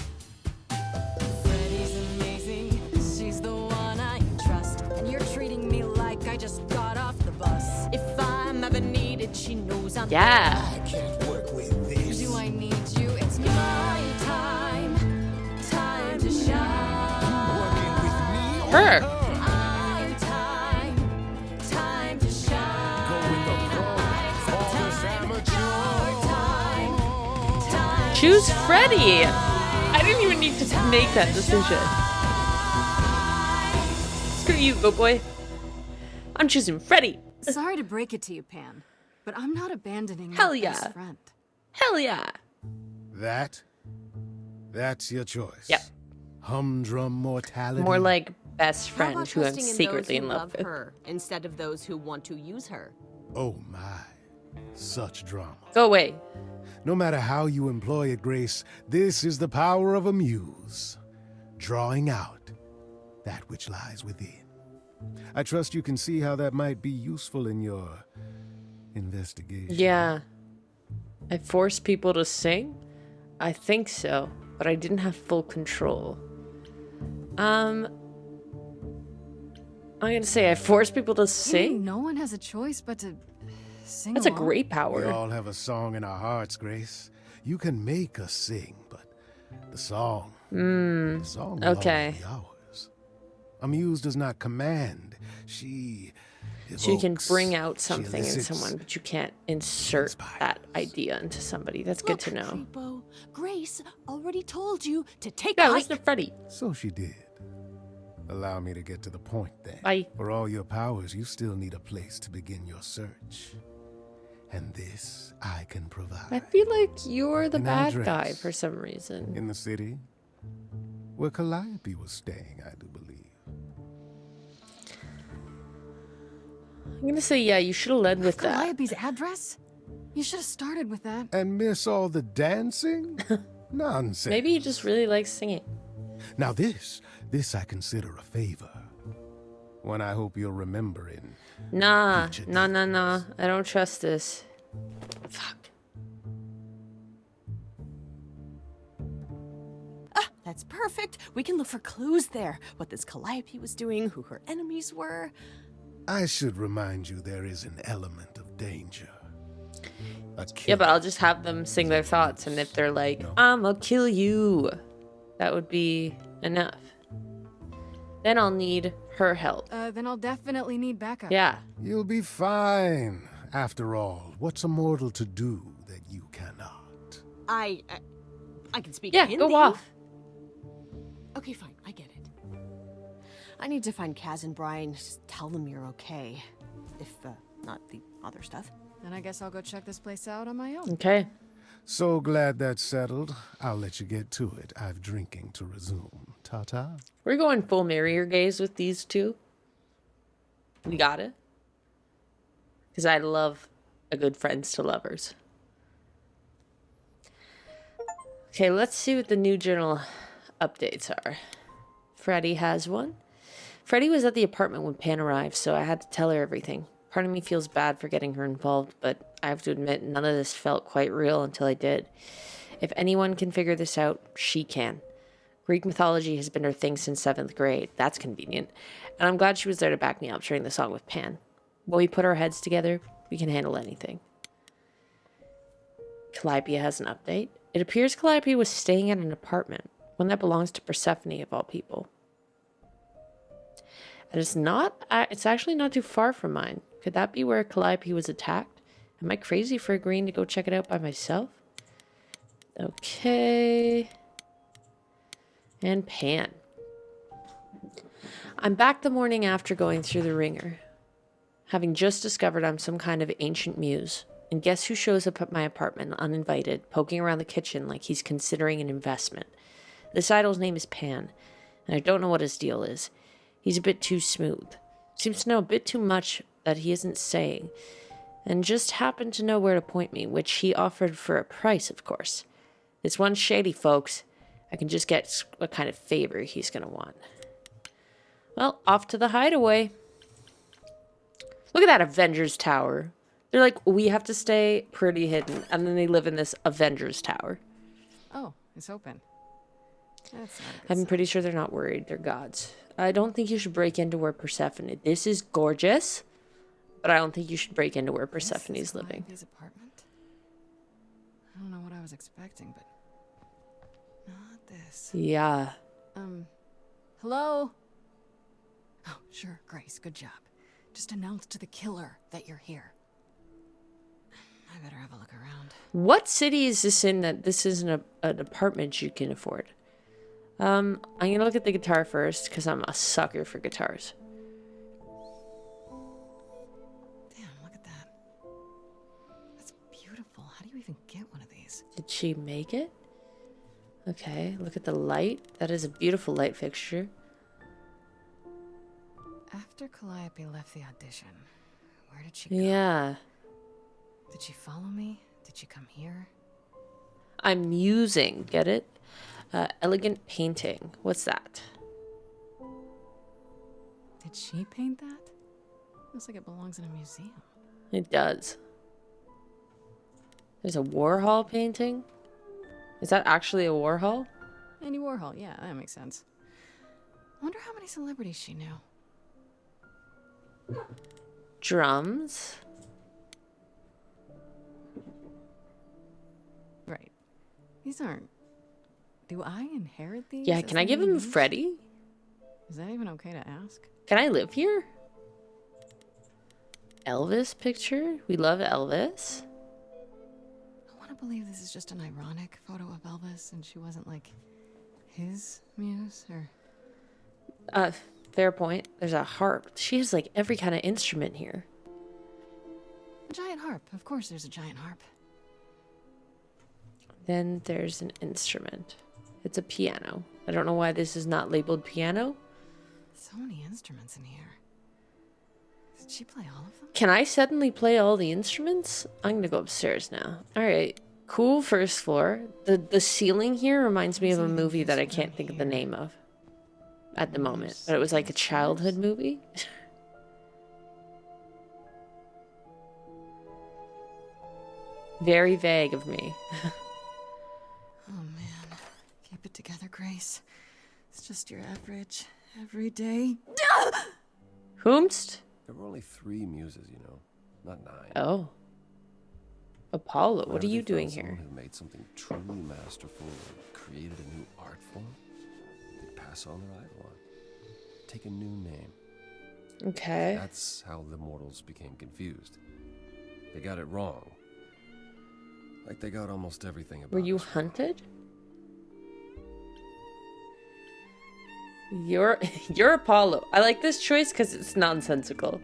Freddy's amazing, she's the one I trust. And you're treating me like I just got off the bus. If I'm ever needed, she knows I'm Yeah. I can't work with this. Do I need you? It's my time, time to shine. Working with me or Her. My time, time to shine. go with the pro. All this amateur. Time, Choose Freddy. I didn't even need to make that decision. Screw you, go boy. I'm choosing Freddy. Sorry to break it to you, Pan, but I'm not abandoning Hell my yeah. best friend. Hell yeah. That's your choice. Yep. Humdrum mortality. More like best How friend about who I'm trusting in secretly those who in love with. her instead of those who want to use her? Oh my, such drama. Go away. No matter how you employ it, Grace, this is the power of a muse, drawing out that which lies within. I trust you can see how that might be useful in your investigation. Yeah. I forced people to sing? I think so, but I didn't have full control. I'm gonna say I forced people to You mean sing? no one has a choice but to sing That's a along? great We power. all have a song in our hearts, Grace. You can make us sing, but the song will okay. always be ours. A muse does not command. She So you can evokes, bring out she something in elicits. someone, but you can't insert that inspires. idea into somebody. That's good to know. Creepo, Grace already told you to take Yeah, a listen hike. to Freddy. So she did. Allow me to get to the point then. Bye. For all your powers, you still need a place to begin your search. And this I can provide. I feel like you're the An bad address. guy for some reason. In the city, where Calliope was staying, I do believe. I'm gonna say, yeah, you should have led with that. Calliope's address? You should have started with that. And miss all the dancing? Nonsense. Maybe he just really likes singing. Now this I consider a favor. One I hope you'll remember in. Nah, Future nah. I don't trust this. Fuck. That's perfect. We can look for clues there. What this Calliope was doing, who her enemies were. I should remind you there is an element of danger. A Yeah, but killer. I'll just have them sing their thoughts, and if they're like, I'ma kill you, that would be enough. Then I'll need her help. Then I'll definitely need backup. Yeah. You'll be fine. After all, what's a mortal to do that you cannot? I can speak Yeah, Hindi. go off. Okay, fine. I get it. I need to find Kaz and Brian. Just tell them you're okay. If, not the other stuff. Then I guess I'll go check this place out on my own. Okay. So glad that's settled. I'll let you get to it. I've drinking to resume. Ta-ta. We're going full mirror gaze with these two. We got it. Because I love a good friends to lovers. Okay, let's see what the new journal updates are. Freddy has one. Freddy was at the apartment when Pan arrived, so I had to tell her everything. Part of me feels bad for getting her involved, but I have to admit none of this felt quite real until I did. If anyone can figure this out, she can. Greek mythology has been her thing since 7th grade. That's convenient. And I'm glad she was there to back me up during the song with Pan. When we put our heads together, we can handle anything. Calliope has an update. It appears Calliope was staying at an apartment, one that belongs to Persephone of all people. And it's actually not too far from mine. Could that be where Calliope was attacked? Am I crazy for agreeing to go check it out by myself? Okay. And Pan. I'm back the morning after going through the ringer, having just discovered I'm some kind of ancient muse. And guess who shows up at my apartment uninvited, poking around the kitchen like he's considering an investment? This idol's name is Pan, and I don't know what his deal is. He's a bit too smooth. Seems to know a bit too much that he isn't saying, and just happened to know where to point me, which he offered for a price, of course. This one's shady, folks. I can just guess what kind of favor he's gonna want. Well, off to the hideaway. Look at that Avengers Tower. They're like, we have to stay pretty hidden, and then they live in this Avengers Tower. Oh, it's open. That's not a good I'm sign. pretty sure they're not worried. They're gods. I don't think you should break into where Persephone... This is gorgeous, but I don't think you should break into where Persephone's living. His apartment? I don't know what I was expecting, but not this. Yeah. Hello? Oh, sure, Grace, good job. Just announce to the killer that you're here. I better have a look around. What city is this in that this isn't an apartment you can afford? I'm gonna look at the guitar first, because I'm a sucker for guitars. Damn, look at that. That's beautiful. How do you even get one of these? Did she make it? Okay, look at the light. That is a beautiful light fixture. After Calliope left the audition, where did she go? Yeah. Did she follow me? Did she come here? I'm musing, get it? Elegant painting. What's that? Did she paint that? Looks like it belongs in a museum. It does. There's a Warhol painting? Is that actually a Warhol? Andy Warhol, yeah, that makes sense. I wonder how many celebrities she knew. Drums. Right. These aren't... Do I inherit these? Yeah, as can I give him something Freddy? Is that even okay to ask? Can I live here? Elvis picture? We love Elvis. I want to believe this is just an ironic photo of Elvis and she wasn't like his muse or... Fair point. There's a harp. She has like every kind of instrument here. A giant harp. Of course there's a giant harp. Then there's an instrument. It's a piano. I don't know why this is not labeled piano. So many instruments in here. Did she play all of them? Can I suddenly play all the instruments? I'm gonna go upstairs now. Alright. Cool first floor. The ceiling here reminds me of a movie that I can't think of the name of at the moment. But it was like a childhood movie. Very vague of me. Oh man. Keep it together, Grace. It's just your average, everyday... Whomst? There were only 3 muses, you know, not 9. Oh. Apollo, what Whenever are you they doing found here? someone who made something truly masterful or created a new art form, they'd pass on their idol on. Take a new name. Okay. That's how the mortals became confused. They got it wrong. Like they got almost everything about Were you us wrong. hunted? You're Apollo. I like this choice because it's nonsensical.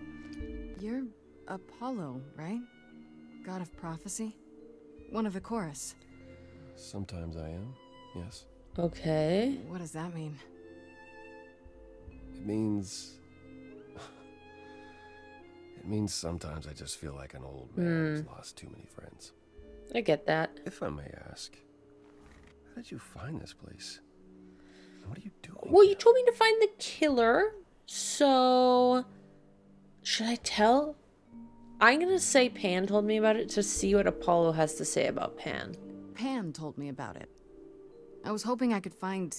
You're Apollo, right? God of prophecy? One of the chorus. Sometimes I am, yes. Okay. What does that mean? It means... It means sometimes I just feel like an old man who's lost too many friends. I get that. If I may ask, how did you find this place? What are you doing? Well, you told me to find the killer, so... Should I tell? I'm gonna say Pan told me about it to see what Apollo has to say about Pan. Pan told me about it. I was hoping I could find...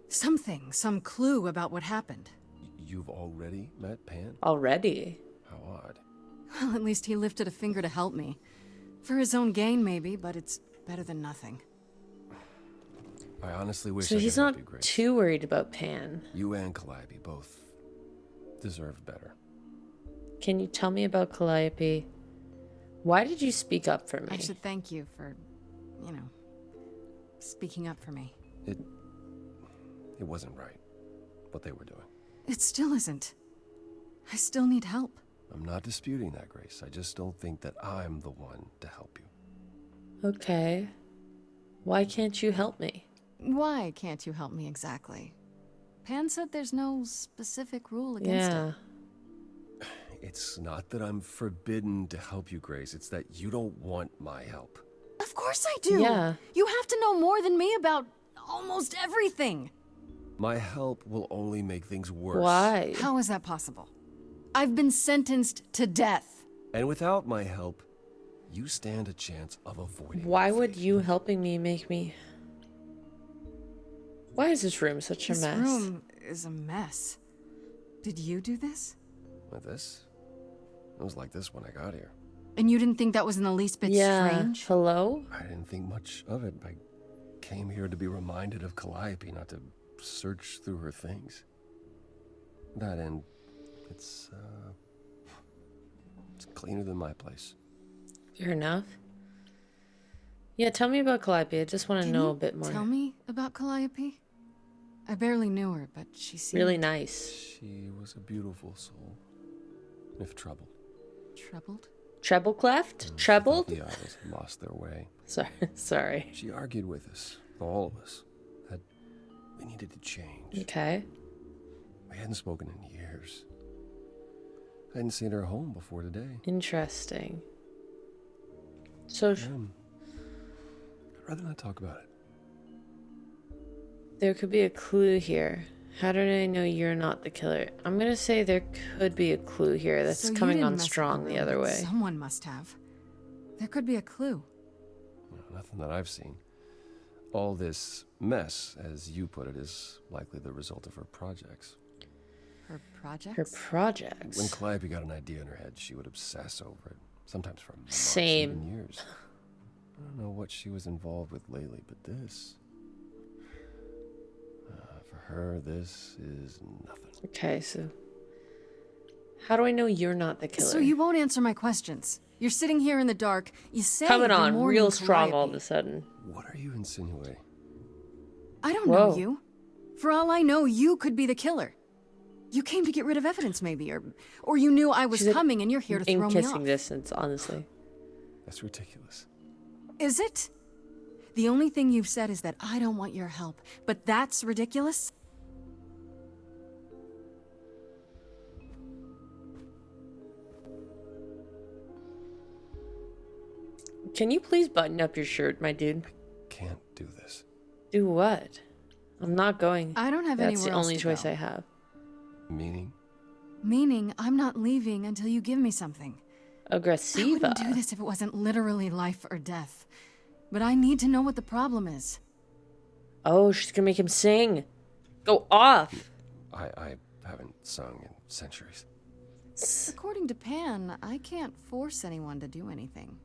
something, some clue about what happened. You've already met Pan? Already? How odd. Well, at least he lifted a finger to help me. For his own gain, maybe, but it's better than nothing. I honestly wish So I he's could help not you, Grace. too worried about Pan. You and Calliope both deserved better. Can you tell me about Calliope? Why did you speak up for me? I should thank you for, you know, speaking up for me. It wasn't right, what they were doing. It still isn't. I still need help. I'm not disputing that, Grace. I just don't think that I'm the one to help you. Okay. Why can't you help me? Why can't you help me exactly? Pan said there's no specific rule against it. It's not that I'm forbidden to help you, Grace. It's that you don't want my help. Of course I do. Yeah. You have to know more than me about almost everything. My help will only make things worse. Why? How is that possible? I've been sentenced to death. And without my help, you stand a chance of avoiding. Why would you helping me make me... Why is this room such a mess? This room is a mess. Did you do this? With this? It was like this when I got here. And you didn't think that was in the least bit strange? Hello? I didn't think much of it. I came here to be reminded of Calliope, not to search through her things. That and it's cleaner than my place. Fair enough. Yeah, tell me about Calliope. I just want to know a bit more. Tell me about Calliope? I barely knew her, but she seemed... Really nice. She was a beautiful soul, if troubled. Troubled? Treble cleft? Trebled? The idols had lost their way. Sorry. She argued with us, all of us, that we needed to change. Okay. We hadn't spoken in years. I hadn't seen her home before today. Interesting. So... I'd rather not talk about it. There could be a clue here. How did I know you're not the killer? I'm gonna say there could be a clue here that's So you coming didn't on mess with strong the other way. Someone must have. There could be a clue. No, nothing that I've seen. All this mess, as you put it, is likely the result of her projects. Her projects? Her projects? When Calliope got an idea in her head, she would obsess over it, sometimes for months, Same. even years. I don't know what she was involved with lately, but this... for her, this is nothing. Okay, so... How do I know you're not the killer? So you won't answer my questions. You're sitting here in the dark. You say Coming you're on mourning real strong Calliope. all of a sudden. What are you insinuating? I don't know you. For all I know, you could be the killer. You came to get rid of evidence, maybe, or you knew I was She's coming and you're here to throw me in kissing off. distance, honestly. That's ridiculous. Is it? The only thing you've said is that I don't want your help, but that's ridiculous? Can you please button up your shirt, my dude? Can't do this. Do what? I'm not going. I don't have That's anywhere the else only to choice go. I have. Meaning? Meaning, I'm not leaving until you give me something. Aggressiva. I wouldn't do this if it wasn't literally life or death. But I need to know what the problem is. Oh, she's gonna make him sing. Go off. I haven't sung in centuries. According to Pan, I can't force anyone to do anything.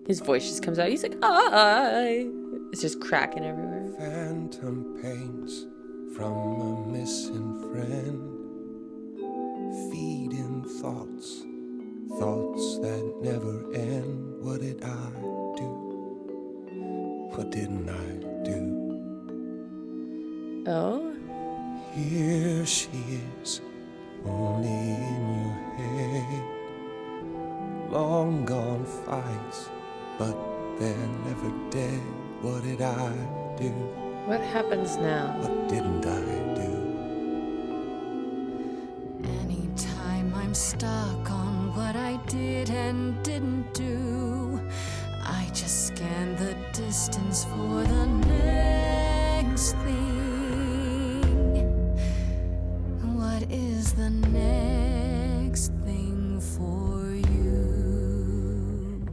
His voice just comes out. He's like, "I." It's just cracking everywhere. Phantom pains from a missing friend, feeding thoughts, thoughts that never end. What did I do? What didn't I do? Oh? Here she is, only in your head. Long gone fights, but they're never dead. What did I do? What happens now? What didn't I do? Anytime I'm stuck on what I did and didn't do, I just scan the distance for the next thing. What is the next thing for you?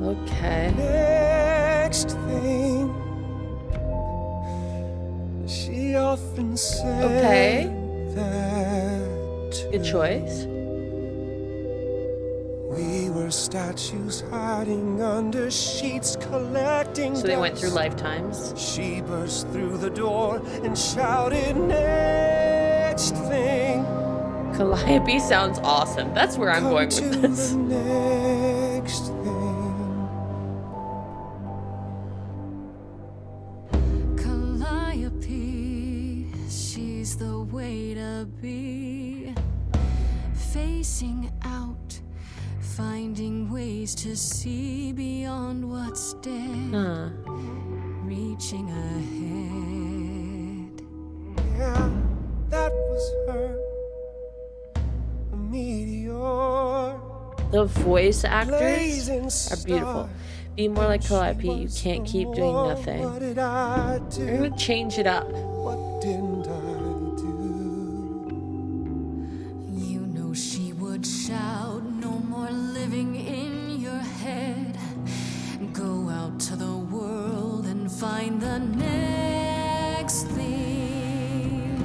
Okay. Next thing, she often said that Good choice. we were statues hiding under sheets collecting So they went dust. through lifetimes. She burst through the door and shouted, next thing. Calliope sounds awesome. That's where I'm going with this. Next thing. Calliope, she's the way to be. Facing out, finding ways to see beyond what's dead. Reaching ahead. Yeah, that was her. A meteor. The voice actors are beautiful. Be more like Calliope. You can't keep doing nothing. What did I do? We're gonna change it up. What didn't I do? You know she would shout, no more living in your head. Go out to the world and find the next thing.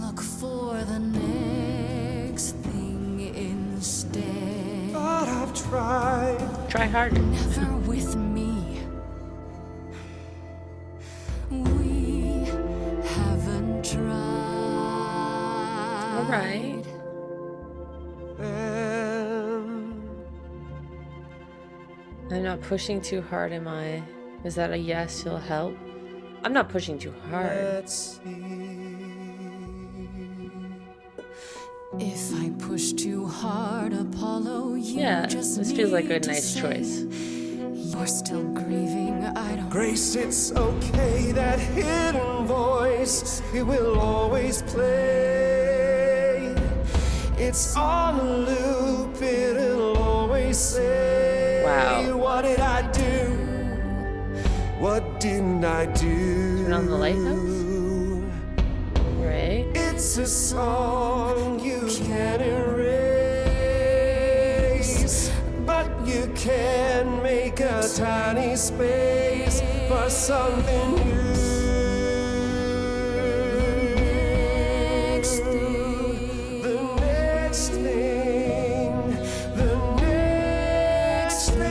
Look for the next thing instead. But I've tried. Try harder. Never with me. We haven't tried. All right. I'm not pushing too hard, am I? Is that a yes, you'll help? I'm not pushing too hard. Let's see. If I push too hard, Apollo, you Yeah, just this feels like a need to nice say choice. You're still grieving, I don't. Grace, it's okay, that hidden voice, it will always play. It's on a loop, it'll always say, Wow. what did I do? What didn't I do? Turn on the lighthouse? Right. It's a song you can't erase, but you can make a tiny space for something new. The next thing, the next thing.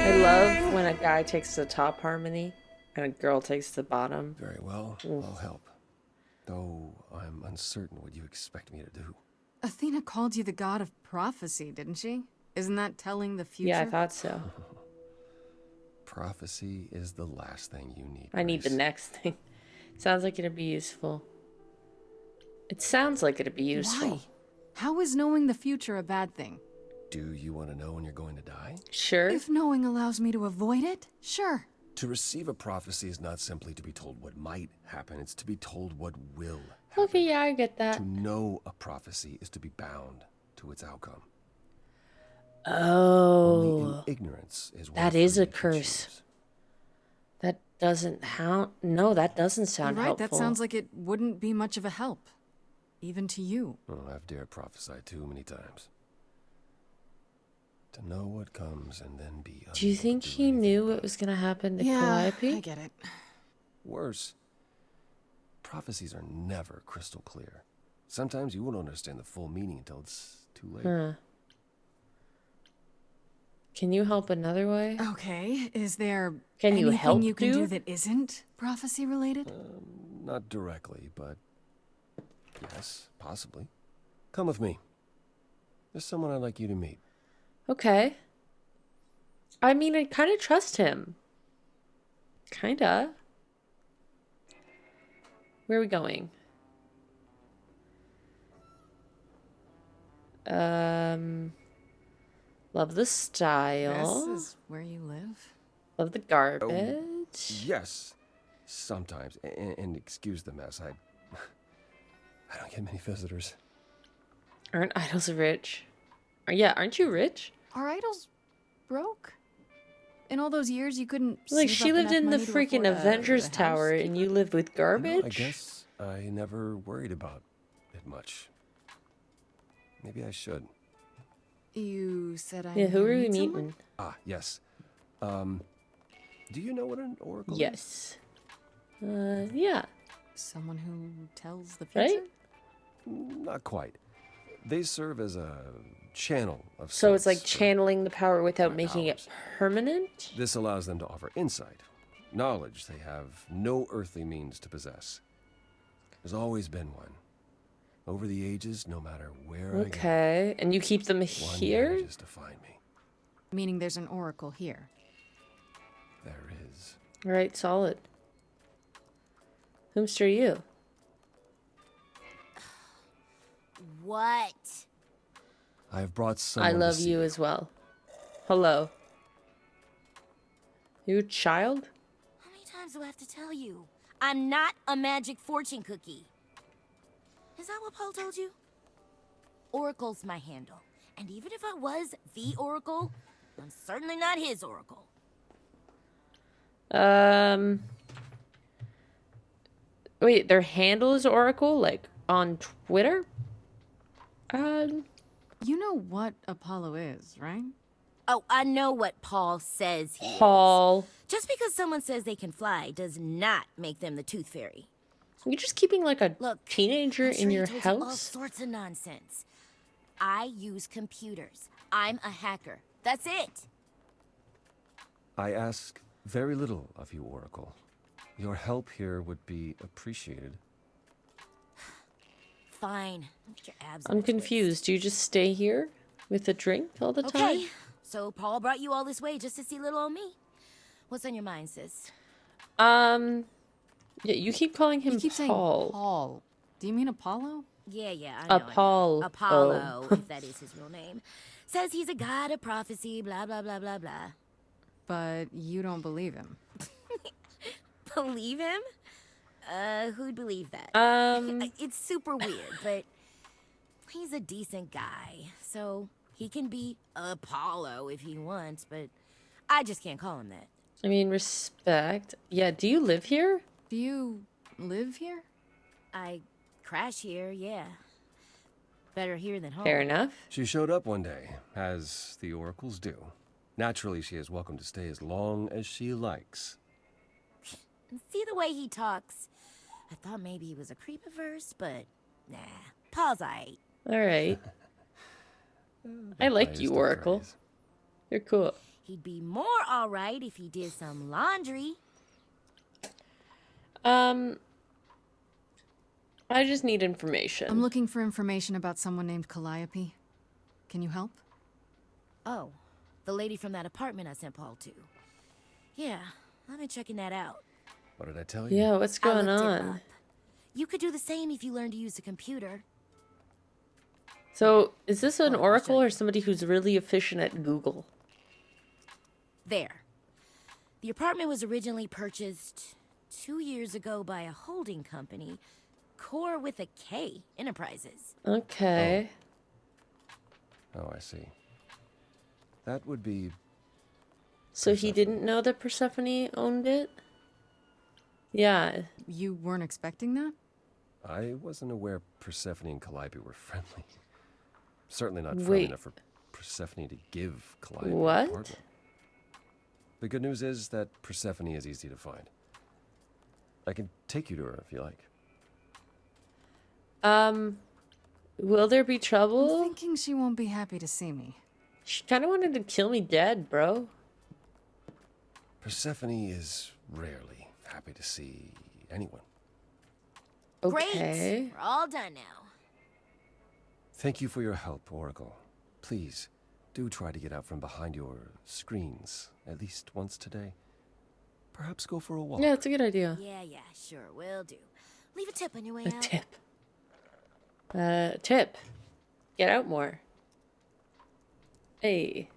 I love when a guy takes the top harmony and a girl takes the bottom. Very well, I'll help. Though I'm uncertain what you expect me to do. Athena called you the god of prophecy, didn't she? Isn't that telling the future? Yeah, I thought so. Prophecy is the last thing you need. I need the Grace. next thing. Sounds like it'd be useful. It sounds like it'd be useful. Why? How is knowing the future a bad thing? Do you want to know when you're going to die? Sure. If knowing allows me to avoid it, sure. To receive a prophecy is not simply to be told what might happen, it's to be told what will happen. Okay, yeah, I get that. To know a prophecy is to be bound to its outcome. Oh. Only in ignorance is one That is free a to curse. choose. That doesn't No, that doesn't sound You're right, helpful. that sounds like it wouldn't be much of a help. Even to you. Oh, I've dared prophesy too many times. To know what comes and then be Do you think he knew what was gonna happen to Calliope? I get it. worse. Prophecies are never crystal clear. Sometimes you won't understand the full meaning until it's too late. Huh. Can you help another way? Okay, is there Can you anything help, you can do dude? that isn't prophecy related? Not directly, but yes, possibly. Come with me. There's someone I'd like you to meet. Okay. I mean, I kind of trust him. Kinda. Where are we going? Love the style. This is where you live? Love the garbage. Yes, sometimes. And excuse the mess. I don't get many visitors. Aren't idols rich? Yeah, aren't you rich? Are idols broke? In all those years, you couldn't. Like, save she up lived enough in the money to freaking afford Avengers a Tower and you lived with garbage? I guess I never worried about it much. Maybe I should. You said I. Yeah, who are we meet meeting? someone? Ah, yes. Do you know what an oracle is? Yes. Yeah. Someone who tells the Right? future? Not quite. They serve as a channel of So it's like sorts. channeling the power without making it permanent? This allows them to offer insight, knowledge they have no earthly means to possess. There's always been one. Over the ages, no matter where I go, Okay, and you keep them one here? manages to find me. Meaning there's an oracle here. There is. Alright, solid. Whomster you? What? I have brought someone I love to see you as well. Hello. You a child? How many times do I have to tell you? I'm not a magic fortune cookie. Is that what Paul told you? Oracle's my handle. And even if I was the Oracle, I'm certainly not his Oracle. Wait, their handle is Oracle? Like, on Twitter? You know what Apollo is, right? Oh, I know what Paul says he Paul. is. Just because someone says they can fly does not make them the Tooth Fairy. You're just keeping like a Look, teenager I'm sure in he your told you all house? sorts of nonsense. I use computers. I'm a hacker. That's it. I ask very little of you, Oracle. Your help here would be appreciated. Fine. Get your abs in I'm a twist. confused. Do you just stay here with a drink all the time? Okay, so Paul brought you all this way just to see little old me. What's on your mind, sis? Yeah, you keep calling him You keep saying Paul. Paul. Do you mean Apollo? Yeah, I know. Apollo. Apollo, if that is his real name. Says he's a god of prophecy, blah, blah, blah, blah, blah. But you don't believe him. Believe him? Who'd believe that? It's super weird, but he's a decent guy, so he can be Apollo if he wants, but I just can't call him that. I mean, respect. Yeah, do you live here? Do you live here? I crash here, yeah. Better here than home. Fair enough. She showed up one day, as the oracles do. Naturally, she is welcome to stay as long as she likes. See the way he talks? I thought maybe he was a creepiverse, but nah. Paul's aight. Alright. I like you, Oracle. You're cool. He'd be more alright if he did some laundry. I just need information. I'm looking for information about someone named Calliope. Can you help? Oh, the lady from that apartment I sent Paul to. Yeah, I've been checking that out. What did I tell you? Yeah, what's going I looked it on? up. You could do the same if you learned to use a computer. So, is this an Oracle or somebody who's really efficient at Google? There. The apartment was originally purchased 2 years ago by a holding company, Core with a K Enterprises. Okay. Oh, I see. That would be... So he didn't know that Persephone owned it? Yeah. You weren't expecting that? I wasn't aware Persephone and Calliope were friendly. Certainly not friendly enough for Persephone to give Calliope an apartment. The good news is that Persephone is easy to find. I can take you to her if you like. Will there be trouble? I'm thinking she won't be happy to see me. She kind of wanted to kill me dead, bro. Persephone is rarely happy to see anyone. Okay. Great! We're all done now. Thank you for your help, Oracle. Please, do try to get out from behind your screens at least once today. Perhaps go for a walk. Yeah, that's a good idea. Yeah, sure, will do. Leave a tip on your way A out. tip. Tip. Get out more. Hey.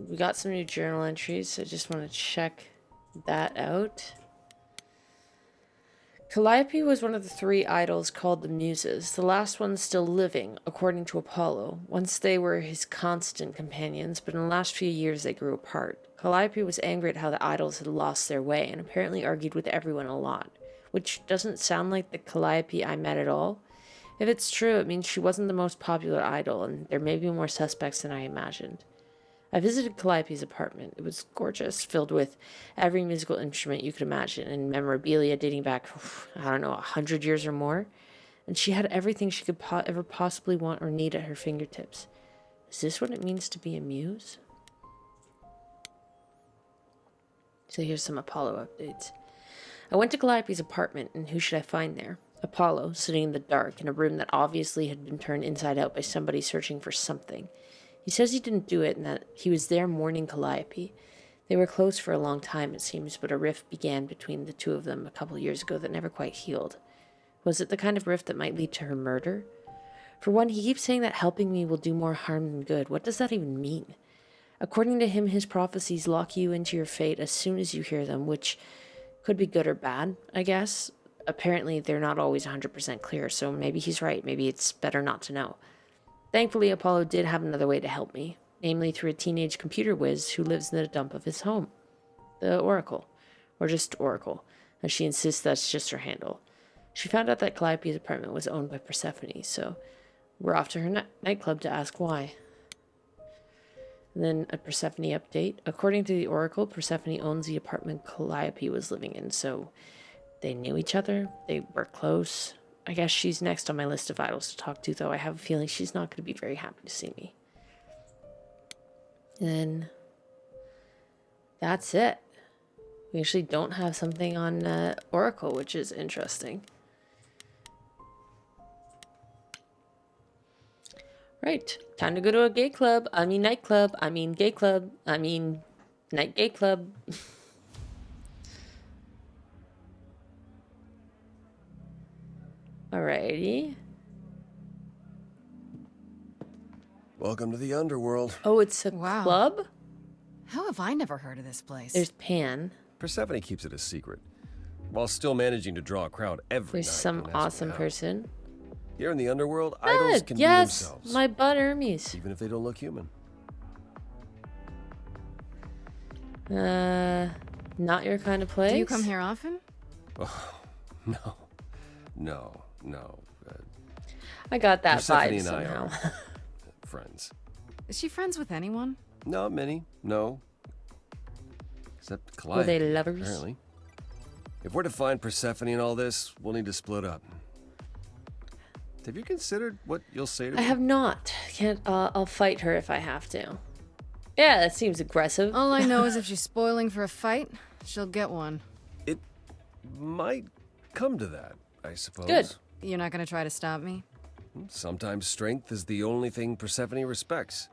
We got some new journal entries, so I just want to check that out. Calliope was one of the 3 idols called the Muses, the last one still living, according to Apollo. Once they were his constant companions, but in the last few years they grew apart. Calliope was angry at how the idols had lost their way, and apparently argued with everyone a lot, which doesn't sound like the Calliope I met at all. If it's true, it means she wasn't the most popular idol, and there may be more suspects than I imagined. I visited Calliope's apartment. It was gorgeous, filled with every musical instrument you could imagine, and memorabilia dating back, I don't know, 100 years or more. And she had everything she could ever possibly want or need at her fingertips. Is this what it means to be a muse? So here's some Apollo updates. I went to Calliope's apartment, and who should I find there? Apollo, sitting in the dark in a room that obviously had been turned inside out by somebody searching for something. He says he didn't do it and that he was there mourning Calliope. They were close for a long time, it seems, but a rift began between the two of them a couple years ago that never quite healed. Was it the kind of rift that might lead to her murder? For one, he keeps saying that helping me will do more harm than good. What does that even mean? According to him, his prophecies lock you into your fate as soon as you hear them, which could be good or bad, I guess. Apparently, they're not always 100% clear, so maybe he's right. Maybe it's better not to know. Thankfully, Apollo did have another way to help me, namely through a teenage computer whiz who lives in the dump of his home. The Oracle. Or just Oracle, as she insists that's just her handle. She found out that Calliope's apartment was owned by Persephone, so we're off to her nightclub to ask why. And then a Persephone update. According to the Oracle, Persephone owns the apartment Calliope was living in, so they knew each other. They were close. I guess she's next on my list of idols to talk to, though I have a feeling she's not going to be very happy to see me. And then that's it. We actually don't have something on Oracle, which is interesting. Right, time to go to a gay club. I mean nightclub. I mean gay club. I mean night gay club. Alrighty. Welcome to the underworld. Oh, it's a club? How have I never heard of this place? There's Pan. Persephone keeps it a secret, while still managing to draw a crowd every night. There's some awesome person. Here in the underworld, idols can be yes, themselves. my bud Hermes. Even if they don't look human. Not your kind of place? Do you come here often? Oh, no. I got that Persephone vibe and somehow. I are friends. Is she friends with anyone? Not many, no. Except Calliope, Were they lovers? apparently. If we're to find Persephone in all this, we'll need to split up. Have you considered what you'll say to I her? have not. I'll fight her if I have to. Yeah, that seems aggressive. All I know is if she's spoiling for a fight, she'll get one. It might come to that, I suppose. Good. You're not gonna try to stop me? Sometimes strength is the only thing Persephone respects.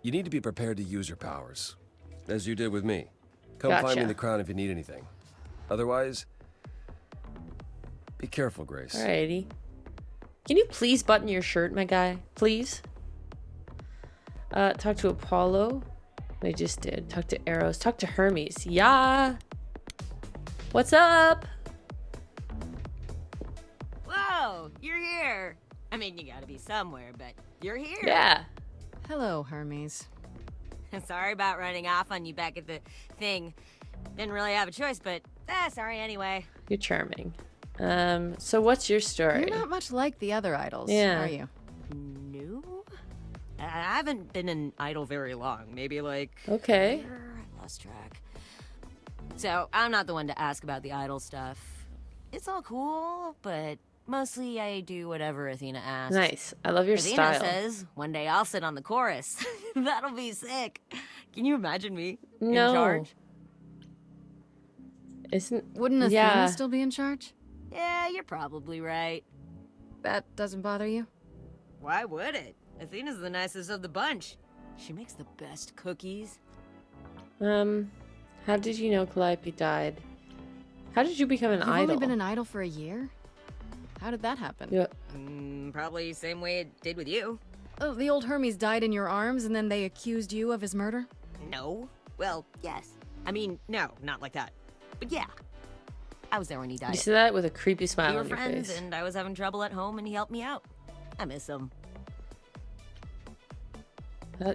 You need to be prepared to use your powers, as you did with me. Come find me in the crown if you need anything. Otherwise, be careful, Grace. Alrighty. Can you please button your shirt, my guy? Please? Talk to Apollo. I just did. Talk to Eros. Talk to Hermes. Yeah. What's up? Whoa, you're here. I mean, you gotta be somewhere, but you're here. Yeah. Hello, Hermes. Sorry about running off on you back at the thing. Didn't really have a choice, but sorry anyway. You're charming. So what's your story? You're not much like the other idols, Yeah. are you? No? I haven't been an idol very long. Maybe like... Okay. I lost track. So, I'm not the one to ask about the idol stuff. It's all cool, but mostly I do whatever Athena asks. Nice. I love your Athena style. says, one day I'll sit on the chorus. That'll be sick. Can you imagine me No. in charge? Wouldn't Athena still be in charge? Yeah, you're probably right. That doesn't bother you? Why would it? Athena's the nicest of the bunch. She makes the best cookies. How did you know Calliope died? How did you become an You've idol? only been an idol for a year? How did that happen? Yeah. Probably same way it did with you. Oh, the old Hermes died in your arms and then they accused you of his murder? No. Well, yes. I mean, no, not like that. But yeah. I was there when he died. You see that with a creepy smile We were on your friends, face. and I was having trouble at home, and he helped me out. I miss him.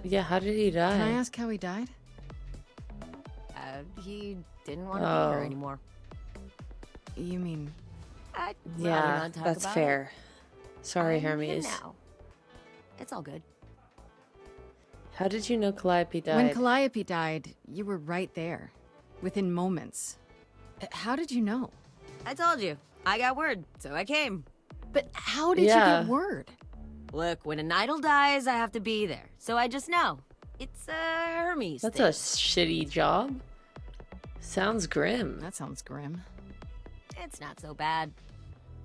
Yeah, how did he die? Can I ask how he died? He didn't want to be here anymore. You mean... I'd rather Yeah, not talk that's about fair. Sorry, I'm here Hermes. now. It's all good. How did you know Calliope died? When Calliope died, you were right there. Within moments. How did you know? I told you. I got word, so I came. But how did you get word? Look, when an idol dies, I have to be there. So I just know. It's Hermes That's thing. a shitty job. Sounds grim. That sounds grim. It's not so bad.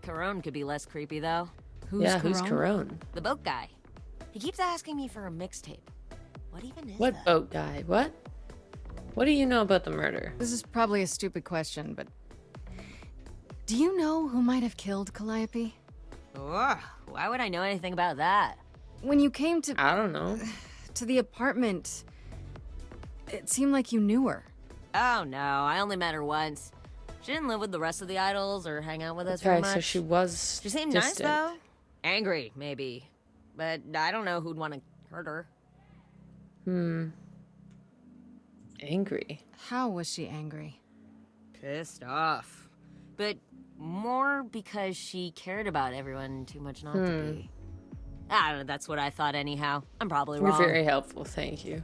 Carone could be less creepy, though. Who's Carone? The boat guy. He keeps asking me for a mixtape. What even is What that? boat guy? What? What do you know about the murder? This is probably a stupid question, but do you know who might have killed Calliope? Ugh, why would I know anything about that? When you came to... I don't know. To the apartment, it seemed like you knew her. Oh, no. I only met her once. She didn't live with the rest of the idols or hang out with us very much. So she was She seemed distant. nice, though. Angry, maybe. But I don't know who'd want to hurt her. Angry. How was she angry? Pissed off. But more because she cared about everyone too much not to be. I don't know, that's what I thought anyhow. I'm probably wrong. You're very helpful, thank you.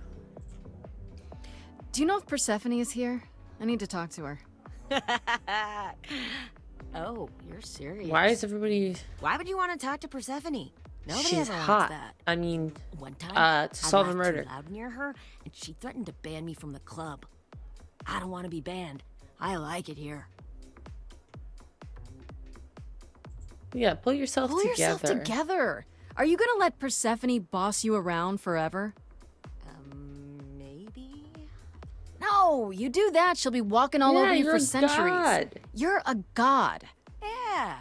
Do you know if Persephone is here? I need to talk to her. Oh, you're serious. Why is everybody... Why would you want to talk to Persephone? Nobody She's ever wants hot. that. I mean, One time, to solve I a laughed murder. too loud near her, and she threatened to ban me from the club. I don't want to be banned. I like it here. Yeah, pull yourself Pull together. yourself together. Are you gonna let Persephone boss you around forever? Maybe? No, you do that, she'll be walking all over you you're for a centuries. god. You're a god. Yeah,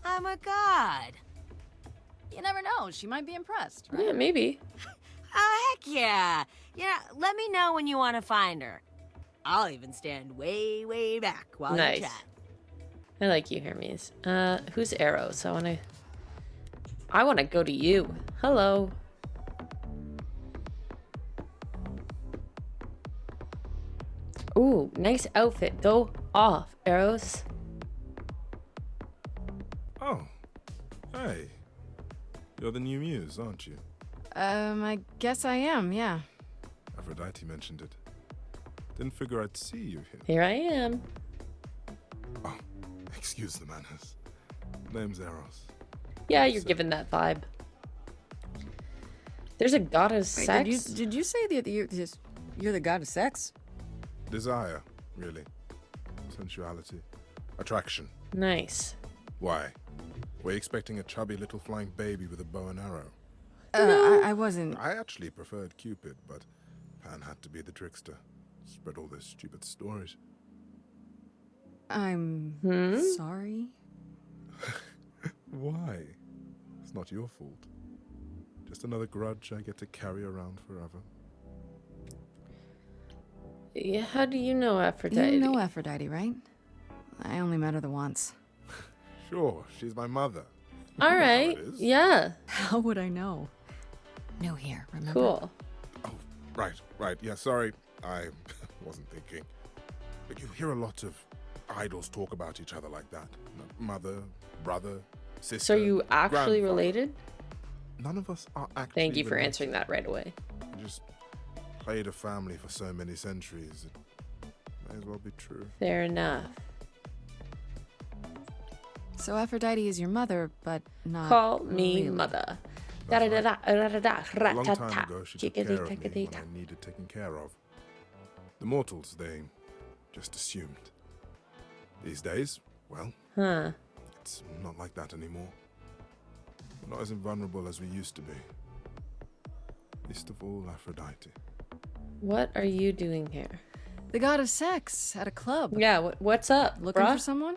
I'm a god. You never know, she might be impressed, right? Yeah, maybe. Oh, heck yeah. Yeah, let me know when you want to find her. I'll even stand way, way back while Nice. you chat. I like you, Hermes. Who's Eros? I wanna go to you. Hello. Ooh, nice outfit. Go off, Eros. Oh. Hey. You're the new muse, aren't you? I guess I am, yeah. Aphrodite mentioned it. Didn't figure I'd see you here. Here I am. Oh, excuse the manners. Name's Eros. Yeah, you're giving that vibe. There's a goddess Wait, sex? did you say that you're the god of sex? Desire, really. Sensuality. Attraction. Nice. Why? Were you expecting a chubby little flying baby with a bow and arrow? I wasn't. I actually preferred Cupid, but Pan had to be the trickster. Spread all those stupid stories. I'm sorry. Why? It's not your fault. Just another grudge I get to carry around forever. Yeah, how do you know Aphrodite? You know Aphrodite, right? I only met her the once. Sure, she's my mother. All right. Yeah. How would I know? New here, remember? Cool. Oh, right. Yeah, sorry. I wasn't thinking. But you hear a lot of idols talk about each other like that. Mother, brother, sister. So are you actually grandfather. related? None of us are actually Thank you for related. answering that right away. We just played a family for so many centuries. It may as well be true. Fair enough. So Aphrodite is your mother, but not. Call me really. mother. A long time ago, she took care of me when I needed taking care of. The mortals, they just assumed. These days, well, it's not like that anymore. We're not as invulnerable as we used to be. Least of all, Aphrodite. What are you doing here? The god of sex at a club. Yeah, what's up? Looking bruh? for someone?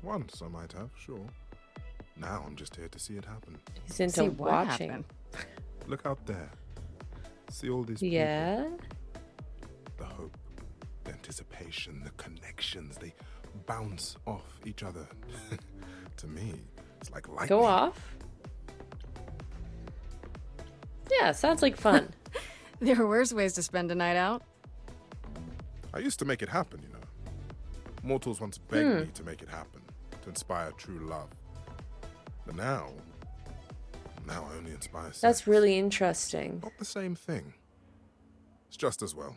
Once I might have, sure. Now I'm just here to see it happen. He's into See what watching. happened. Look out there. See all these people. Yeah. The hope, the anticipation, the connections, they bounce off each other. To me, it's like lightning. Go off. Yeah, sounds like fun. There are worse ways to spend a night out. I used to make it happen, you know. Mortals once begged me to make it happen, to inspire true love. But now I only inspire sex. That's really interesting. Not the same thing. It's just as well.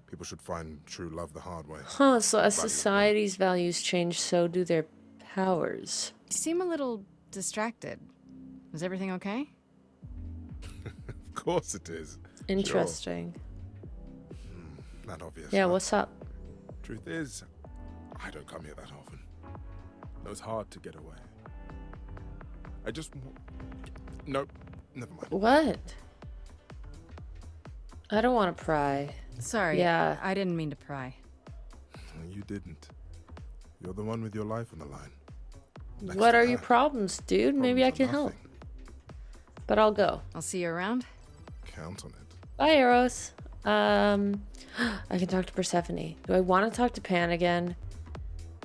People should find true love the hard way. Huh, so as society's values change, so do their powers. You seem a little distracted. Is everything okay? Of course it is. Interesting. Sure. that obvious. Yeah, huh? what's up? Truth is, I don't come here that often. No, it's hard to get away. I just... Nope, never mind. What? I don't want to pry. Sorry. Yeah. I didn't mean to pry. You didn't. You're the one with your life on the line. Next What to are her. your problems, dude? Maybe I can help. But I'll go. I'll see you around. Count on it. Bye, Eros. I can talk to Persephone. Do I want to talk to Pan again?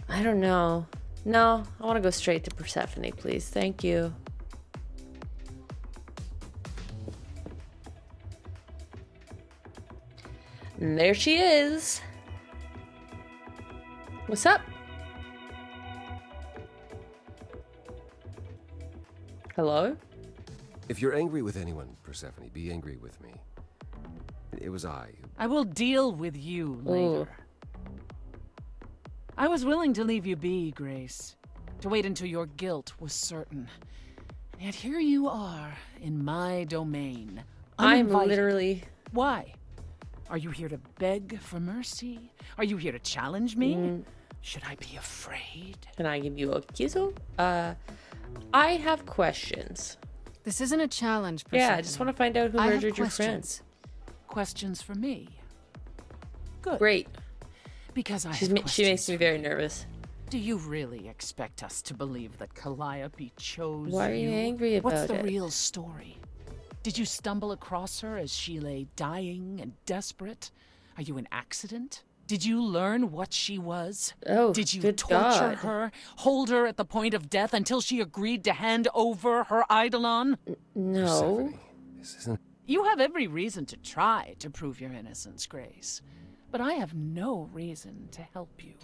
I don't know. No, I want to go straight to Persephone, please. Thank you. And there she is. What's up? Hello? If you're angry with anyone, Persephone, be angry with me. It was I who... I will deal with you later. I was willing to leave you be, Grace. To wait until your guilt was certain. And yet here you are, in my domain. I'm uninvited. literally... Why? Are you here to beg for mercy? Are you here to challenge me? Should I be afraid? Can I give you a kiss? I have questions. This isn't a challenge, Persephone. Yeah, I just want to find out who murdered your friends. Questions for me. Good. Great. Because I She have makes me very nervous. Do you really expect us to believe that Calliope chose Why are you angry about What's the it? real story? Did you stumble across her as she lay dying and desperate? Are you an accident? Did you learn what she was? Oh, Did you good torture God. her, hold her at the point of death until she agreed to hand over her eidolon? No. This isn't... You have every reason to try to prove your innocence, Grace. But I have no reason to help you.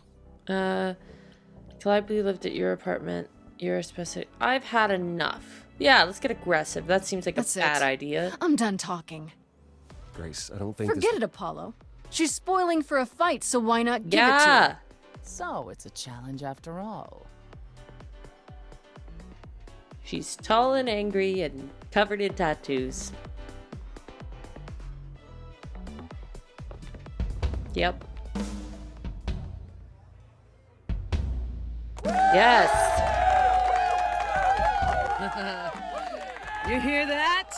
Calliope lived at your apartment. You're a specific... I've had enough. Yeah, let's get aggressive. That seems like That's a bad it. idea. I'm done talking. Grace, I don't think Forget it, Apollo. She's spoiling for a fight, so why not give it to Yeah. her? So it's a challenge after all. She's tall and angry and covered in tattoos. Yep. Yes. You hear that?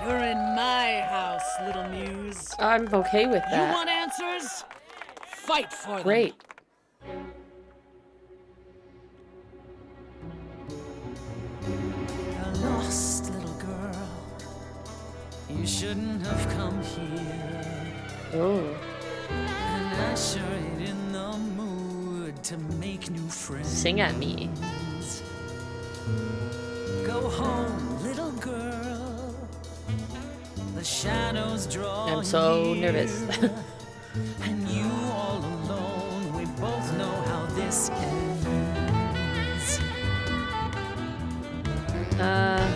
You're in my house, little muse. I'm okay with You that. want answers? Fight for them. Great. A lost little girl. You shouldn't have come here. Oh. And I sure ain't in the mood to make new friends. Sing at me. Go home, little girl. The shadows draw. I'm so nervous. And you all alone. We both know how this ends.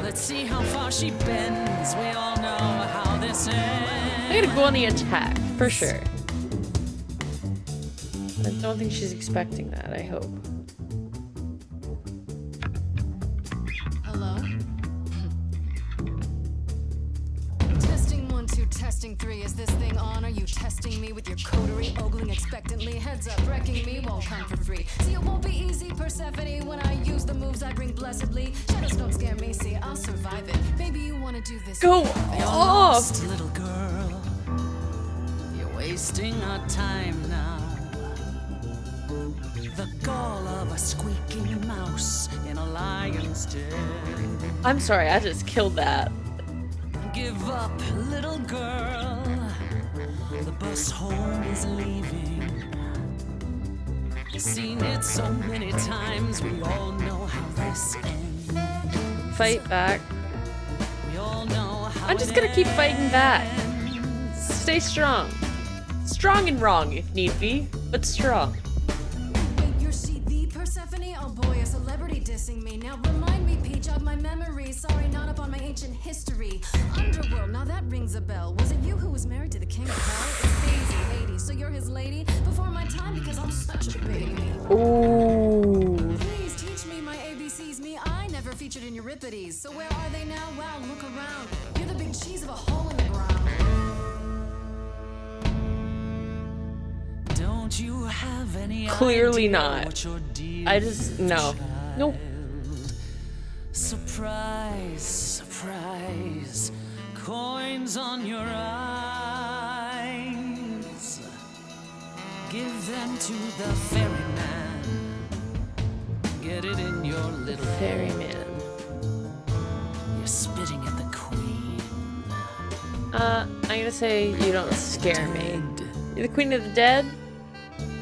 Let's see how far she bends. We all know how this ends. I'm gonna go on the attack, for sure. I don't think she's expecting that, I hope. Hello? Testing 1, 2, testing 3. Is this thing on? Are you testing me with your coterie? Ogling expectantly. Heads up, wrecking me won't come for free. See, it won't be easy, Persephone. When I use the moves I bring blessedly. Shadows don't scare me, see, I'll survive it. Maybe you want to do this. Go You're off! lost, little girl. You're wasting our time now. The gall of a squeaking mouse in a lion's den. I'm sorry, I just killed that. Give up, little girl. The bus home is leaving. Seen it so many times, we all know how this ends. Fight back. We all know how I'm just gonna keep fighting back. Stay strong. Strong and wrong if need be, but strong. Wait, you're she the Persephone? Oh boy, a celebrity dissing me. Now remind me, Peach, of my memory. Sorry, not up on my ancient history. Underworld, now that rings a bell. Was it you who was married to the king of hell? It's Daisy, lady. So you're his lady? Before my time because I'm such a baby. Ooh. Please teach me my ABCs. Me, I never featured in Euripides. So where are they now? Wow, look around. You're the big cheese of a hole in the ground. Don't you have any Clearly idea not. what your deal I just, no. Nope. Surprise, surprise, coins on your eyes. Give them to the ferryman. Get it in your little ferryman. You're spitting at the queen. I'm gonna say you don't scare me. You're the queen of the dead?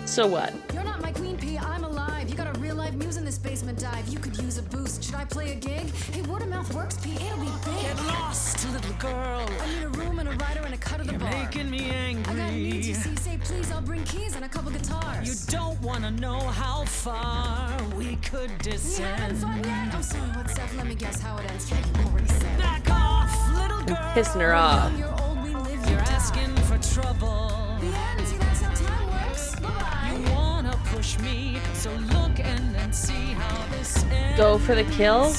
So what? You're not my queen, P. I'm alive. You got a real life muse in this basement dive. You could use a boost. Should I play a gig? Hey, word of mouth works, P. It'll be big. Get lost, little girl. I need a room and a rider and a cut of the bar. Making me angry. I got needs, you see. Say please, I'll bring keys and a couple guitars. You don't want to know how far we could You descend. haven't fun yet? I'm sorry, what's up? Let me guess how it ends. Yeah, you already said. Back off, little girl. I'm pissing her off. You're old, we live, You're asking for trouble. The end, see, that's how time works. Bye-bye. You wanna push me, so look and see how this ends. Go for the kill?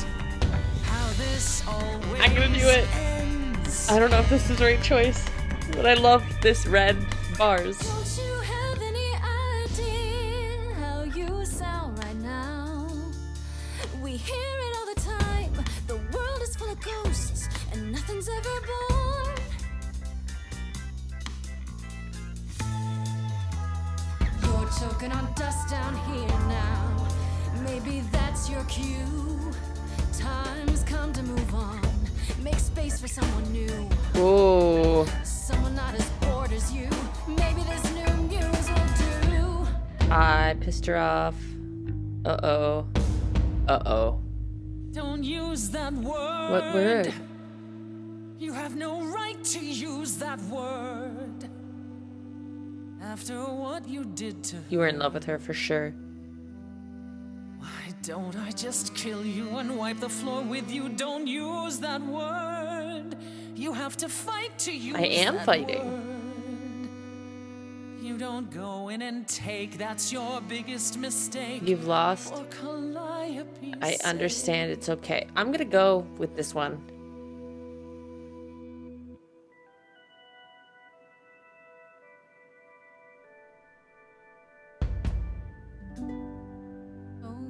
How this always I'm gonna do it. ends. I don't know if this is the right choice, but I love this red bars. Don't you have any idea how you sound right now? We hear it all the time. The world is full of ghosts, and nothing's ever born. You're choking on dust down here now. Maybe that's your cue. Time's come to move on. Make space for someone new. Ooh. Someone not as bored as you. Maybe this new muse will do. I pissed her off. Uh-oh. Uh-oh. Don't use that word. What word? You have no right to use that word. After what you did to her. You were in love with her for sure. Why don't I just kill you and wipe the floor with you? Don't use that word. You have to fight to use I am that fighting. word. You don't go in and take. That's your biggest mistake. You've lost. For Calliope's I sake. understand. It's okay. I'm gonna go with this one.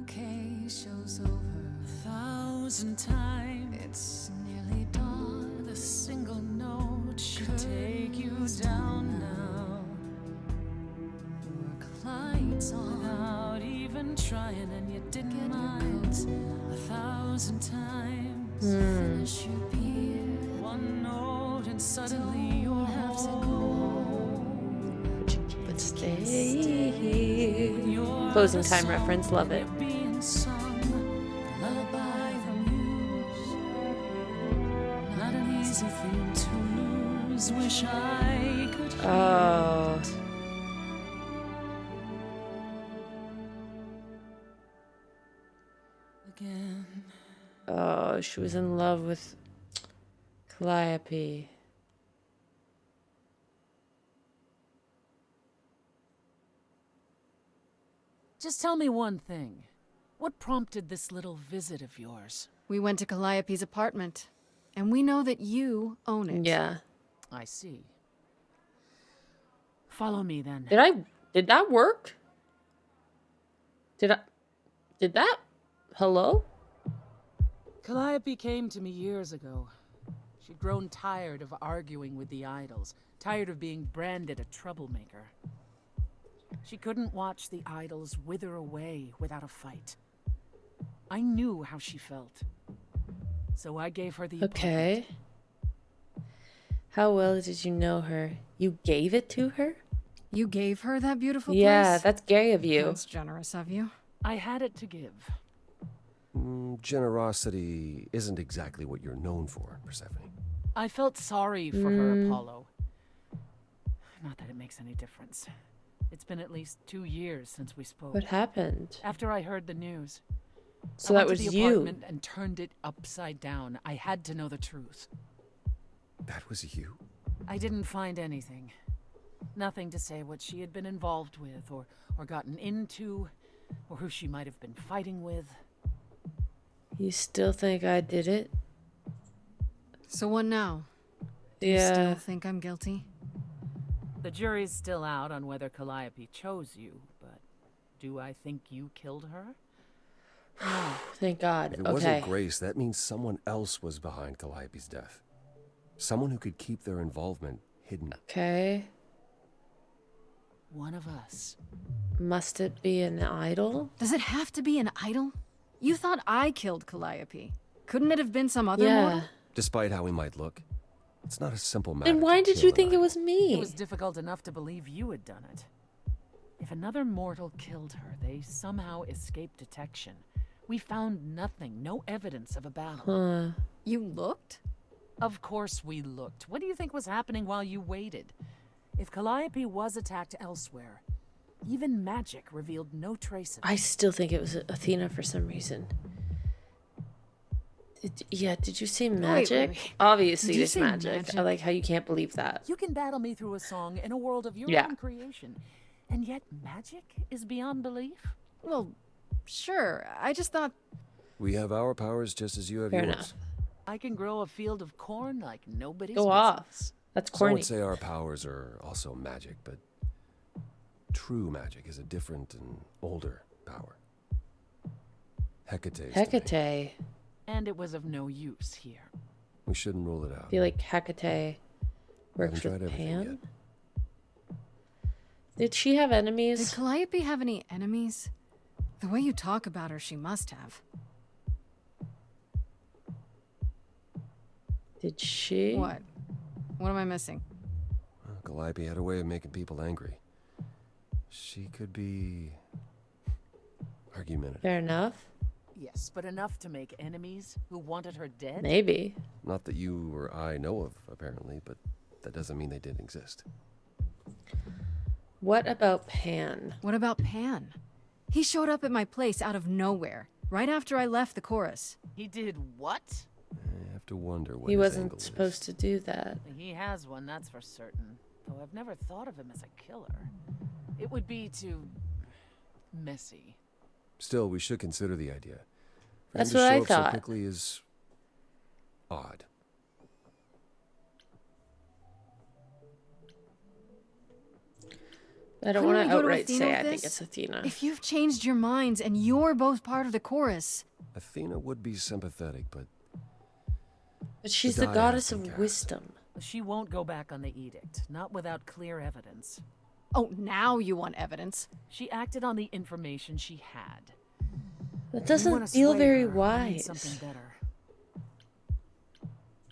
Okay, show's over. 1,000 times. It's nearly dawn. The single note should take you down now. Work lights on. Without even trying, and you didn't mind. 1,000 times. Finish your beer. One note, and suddenly you're have to go home. But stay here. Closing time reference. Love it. Being sung, lullaby from muse. Not an easy thing to lose. Wish I could hear Oh. it again. Oh, she was in love with Calliope. Just tell me one thing. What prompted this little visit of yours? We went to Calliope's apartment, and we know that you own it. Yeah. I see. Follow me then. Did that work? Did that? Hello? Calliope came to me years ago. She'd grown tired of arguing with the idols, tired of being branded a troublemaker. She couldn't watch the idols wither away without a fight. I knew how she felt. So I gave her the Okay. How well did you know her? You gave it to her? You gave her that beautiful Yeah, place? that's gay of you. That's generous of you. I had it to give. Generosity isn't exactly what you're known for, Persephone. I felt sorry for her, Apollo. Not that it makes any difference. It's been at least 2 years since we spoke. What happened? After I heard the news. So I that went was to the you. apartment and turned it upside down. I had to know the truth. That was you? I didn't find anything. Nothing to say what she had been involved with, or gotten into, or who she might have been fighting with. You still think I did it? So what now? Do Yeah. you still think I'm guilty? The jury's still out on whether Calliope chose you, but do I think you killed her? No. Thank God. If it wasn't Grace, that means someone else was behind Calliope's death. Someone who could keep their involvement hidden. Okay. One of us. Must it be an idol? Does it have to be an idol? You thought I killed Calliope. Couldn't it have been some other mortal? Despite how we might look, it's not a simple matter. And why did you think it was me? It was difficult enough to believe you had done it. If another mortal killed her, they somehow escaped detection. We found nothing, no evidence of a battle. You looked? Of course we looked. What do you think was happening while you waited? If Calliope was attacked elsewhere, even magic revealed no trace of it. I still think it was Athena for some reason. Did you say magic? Wait. Obviously, Did you it's say magic. I like how you can't believe that. You can battle me through a song in a world of your own creation, and yet magic is beyond belief? Well, sure. I just thought... We have our powers just as you have Fair yours. enough. I can grow a field of corn like nobody's Go off. That's Some corny. would say our powers are also magic, but true magic is a different and older power. Hecate's Hecate. And it was of no use here. We shouldn't rule it out. I feel like Hecate works Haven't with tried everything Pan. Did she have enemies? Did Calliope have any enemies? The way you talk about her, she must have. Did she? What? What am I missing? Calliope had a way of making people angry. She could be argumentative. Fair enough. Yes, but enough to make enemies who wanted her dead? Maybe. Not that you or I know of, apparently, but that doesn't mean they didn't exist. What about Pan? What about Pan? He showed up at my place out of nowhere, right after I left the chorus. He did what? I have to wonder what He his wasn't angle supposed to do that. He has one, that's for certain. Though I've never thought of him as a killer. It would be too... messy. Still, we should consider the idea. For That's him to what show I up thought. So quickly is odd. I don't Couldn't want we to go to outright Athena say with I think this? it's Athena. If you've changed your minds and you're both part of the chorus... Athena would be sympathetic, but she's the die goddess has of been cast. wisdom. She won't go back on the edict, not without clear evidence. Oh, now you want evidence? She acted on the information she had. That You doesn't wanna feel sway very her, I need wise. something better.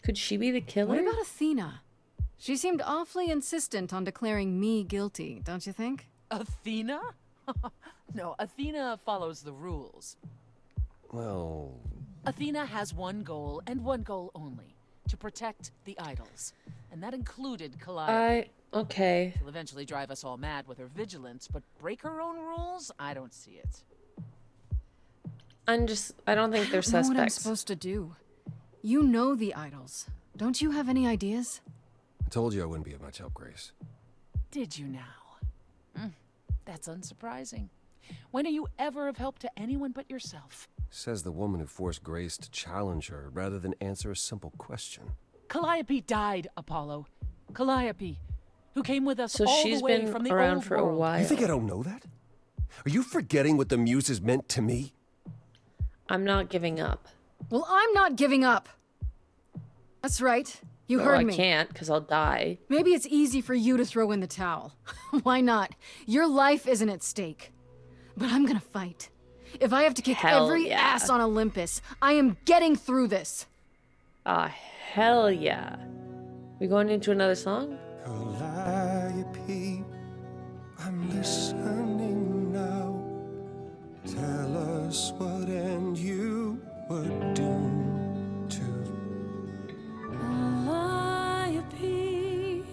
Could she be the killer? What about Athena? She seemed awfully insistent on declaring me guilty, don't you think? Athena? No, Athena follows the rules. well, Athena has one goal, and one goal only. To protect the idols. And that included Calliope. Okay. She'll eventually drive us all mad with her vigilance, but break her own rules? I don't see it. I don't think they're I don't know what I'm suspects. supposed to do. You know the idols. Don't you have any ideas? I told you I wouldn't be of much help, Grace. Did you now? That's unsurprising. When are you ever of help to anyone but yourself? Says the woman who forced Grace to challenge her rather than answer a simple question. Calliope died, Apollo. Calliope, who came with us So all she's the way been from the around old for a world. while. You think I don't know that? Are you forgetting what the Muses meant to me? I'm not giving up. Well, I'm not giving up. That's right. You Well, heard I me. can't, because I'll die. Maybe it's easy for you to throw in the towel. Why not? Your life isn't at stake. But I'm gonna fight. If I have to kick Hell every yeah. ass on Olympus, I am getting through this. Ah, hell yeah. We going into another song? Calliope, I'm listening now. Tell us what end you were doomed to. Calliope,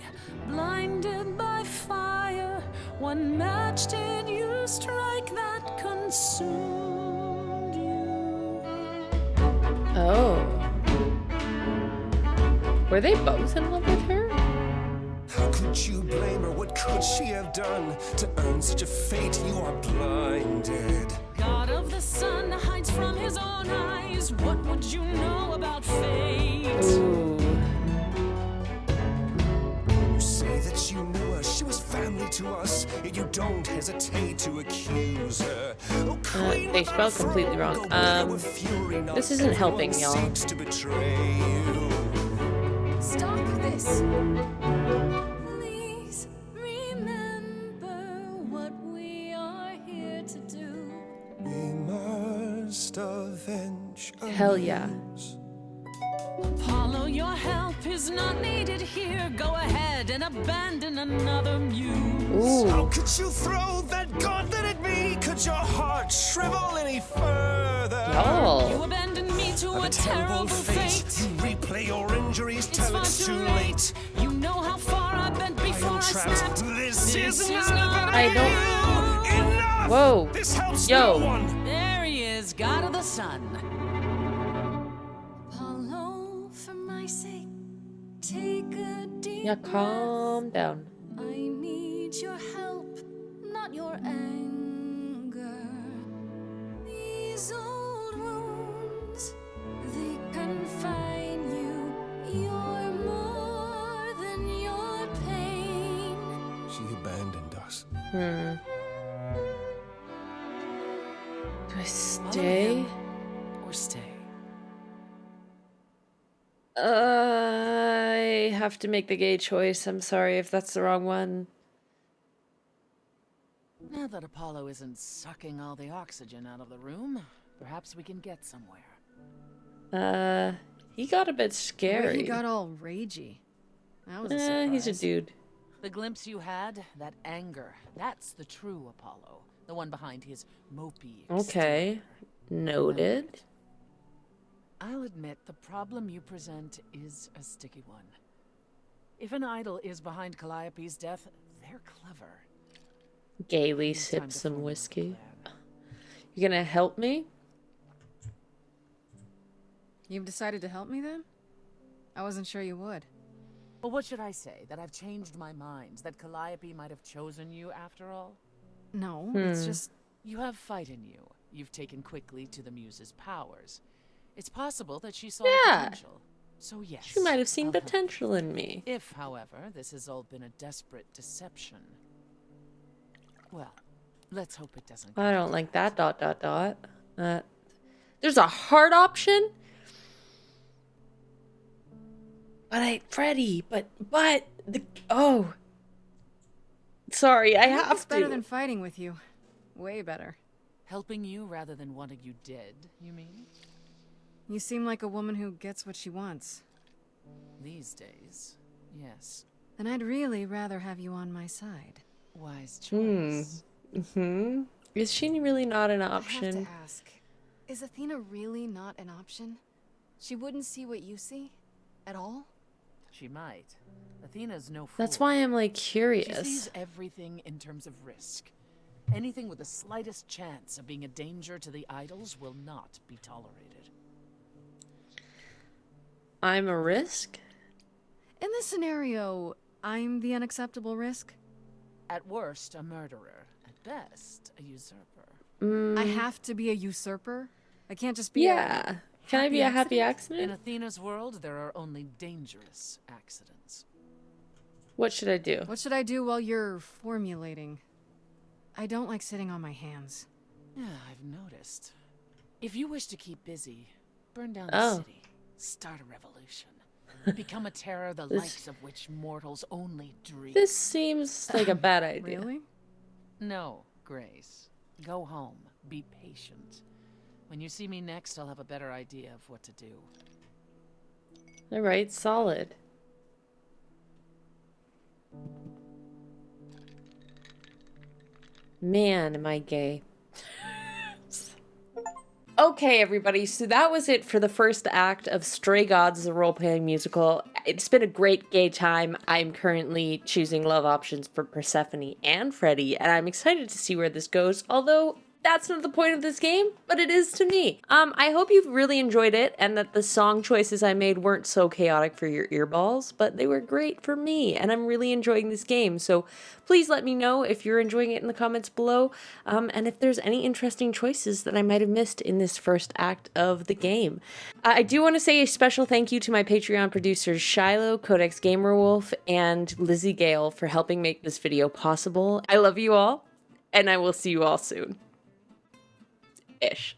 blinded by fire, one match did you strike that consumed you. Oh. Were they both in love with her? How could you blame her? What could she have done to earn such a fate? You are blinded. God of the sun hides from his own eyes. What would you know about fate? Ooh. You say that you knew her. She was to us, you don't hesitate to accuse her. Oh, they spelled completely wrong. This isn't helping, y'all. Stop this. Please remember what we are here to do. We must avenge. Hell yeah. Apollo, your help is not needed here. Go ahead and abandon another muse. Ooh. How could you throw that gauntlet at me? Could your heart shrivel any further? You abandoned me to a terrible fate. You replay your injuries till it's too late. You know how far I've been before I snapped. This is not I don't. enough. Whoa. This helps Yo. no one. There he is, God of the Sun. Apollo, for my sake, take a deep Yeah, calm down. I need your help, not your anger. These old wounds, they confine you. You're more than your pain. She abandoned us. Do I stay? Or stay? I have to make the gay choice. I'm sorry if that's the wrong one. Now that Apollo isn't sucking all the oxygen out of the room, perhaps we can get somewhere. He got a bit scary. He got all ragey. That was a surprise. He's a dude. The glimpse you had, that anger, that's the true Apollo. The one behind his mopey exterior. Okay. Noted. I'll admit the problem you present is a sticky one. If an idol is behind Calliope's death, they're clever. Gaily sip some whiskey. You gonna help me? You've decided to help me then? I wasn't sure you would. Well, what should I say? That I've changed my mind? That Calliope might have chosen you after all? No, it's just... You have fight in you. You've taken quickly to the Muse's powers. It's possible that she saw potential. So yes. She might have seen potential in me. If, however, this has all been a desperate deception. Well, let's hope it doesn't. I don't like that ... There's a hard option? Freddy, but sorry, I have It's better than fighting with you. Way better. Helping you rather than wanting you dead, you mean? You seem like a woman who gets what she wants. These days, yes. Then I'd really rather have you on my side. Wise choice. Is she really not an I option? have to ask, is Athena really not an option? She wouldn't see what you see? At all? She might. Athena's no fool. That's why I'm like She curious. sees everything in terms of risk. Anything with the slightest chance of being a danger to the idols will not be tolerated. I'm a risk? In this scenario, I'm the unacceptable risk? At worst, a murderer. At best, a usurper. I have to be a usurper? I can't just be Yeah. Can I be a happy In accident? Athena's world, there are only dangerous accidents. What should I do? What should I do while you're formulating? I don't like sitting on my hands. Yeah, I've noticed. If you wish to keep busy, burn down the city. Start a revolution. Become a terror the likes of which mortals only dream. This seems like a bad idea. Really? No, Grace. Go home. Be patient. When you see me next, I'll have a better idea of what to do. Alright, solid. Man, am I gay. Okay, everybody, so that was it for the first act of Stray Gods, the role-playing musical. It's been a great gay time. I'm currently choosing love options for Persephone and Freddy, and I'm excited to see where this goes, although That's not the point of this game, but it is to me. I hope you've really enjoyed it and that the song choices I made weren't so chaotic for your earballs, but they were great for me, and I'm really enjoying this game. So please let me know if you're enjoying it in the comments below, and if there's any interesting choices that I might have missed in this first act of the game. I do want to say a special thank you to my Patreon producers Shiloh, Codex Gamerwolf, and Lizzie Gale for helping make this video possible. I love you all, and I will see you all soon. Ish.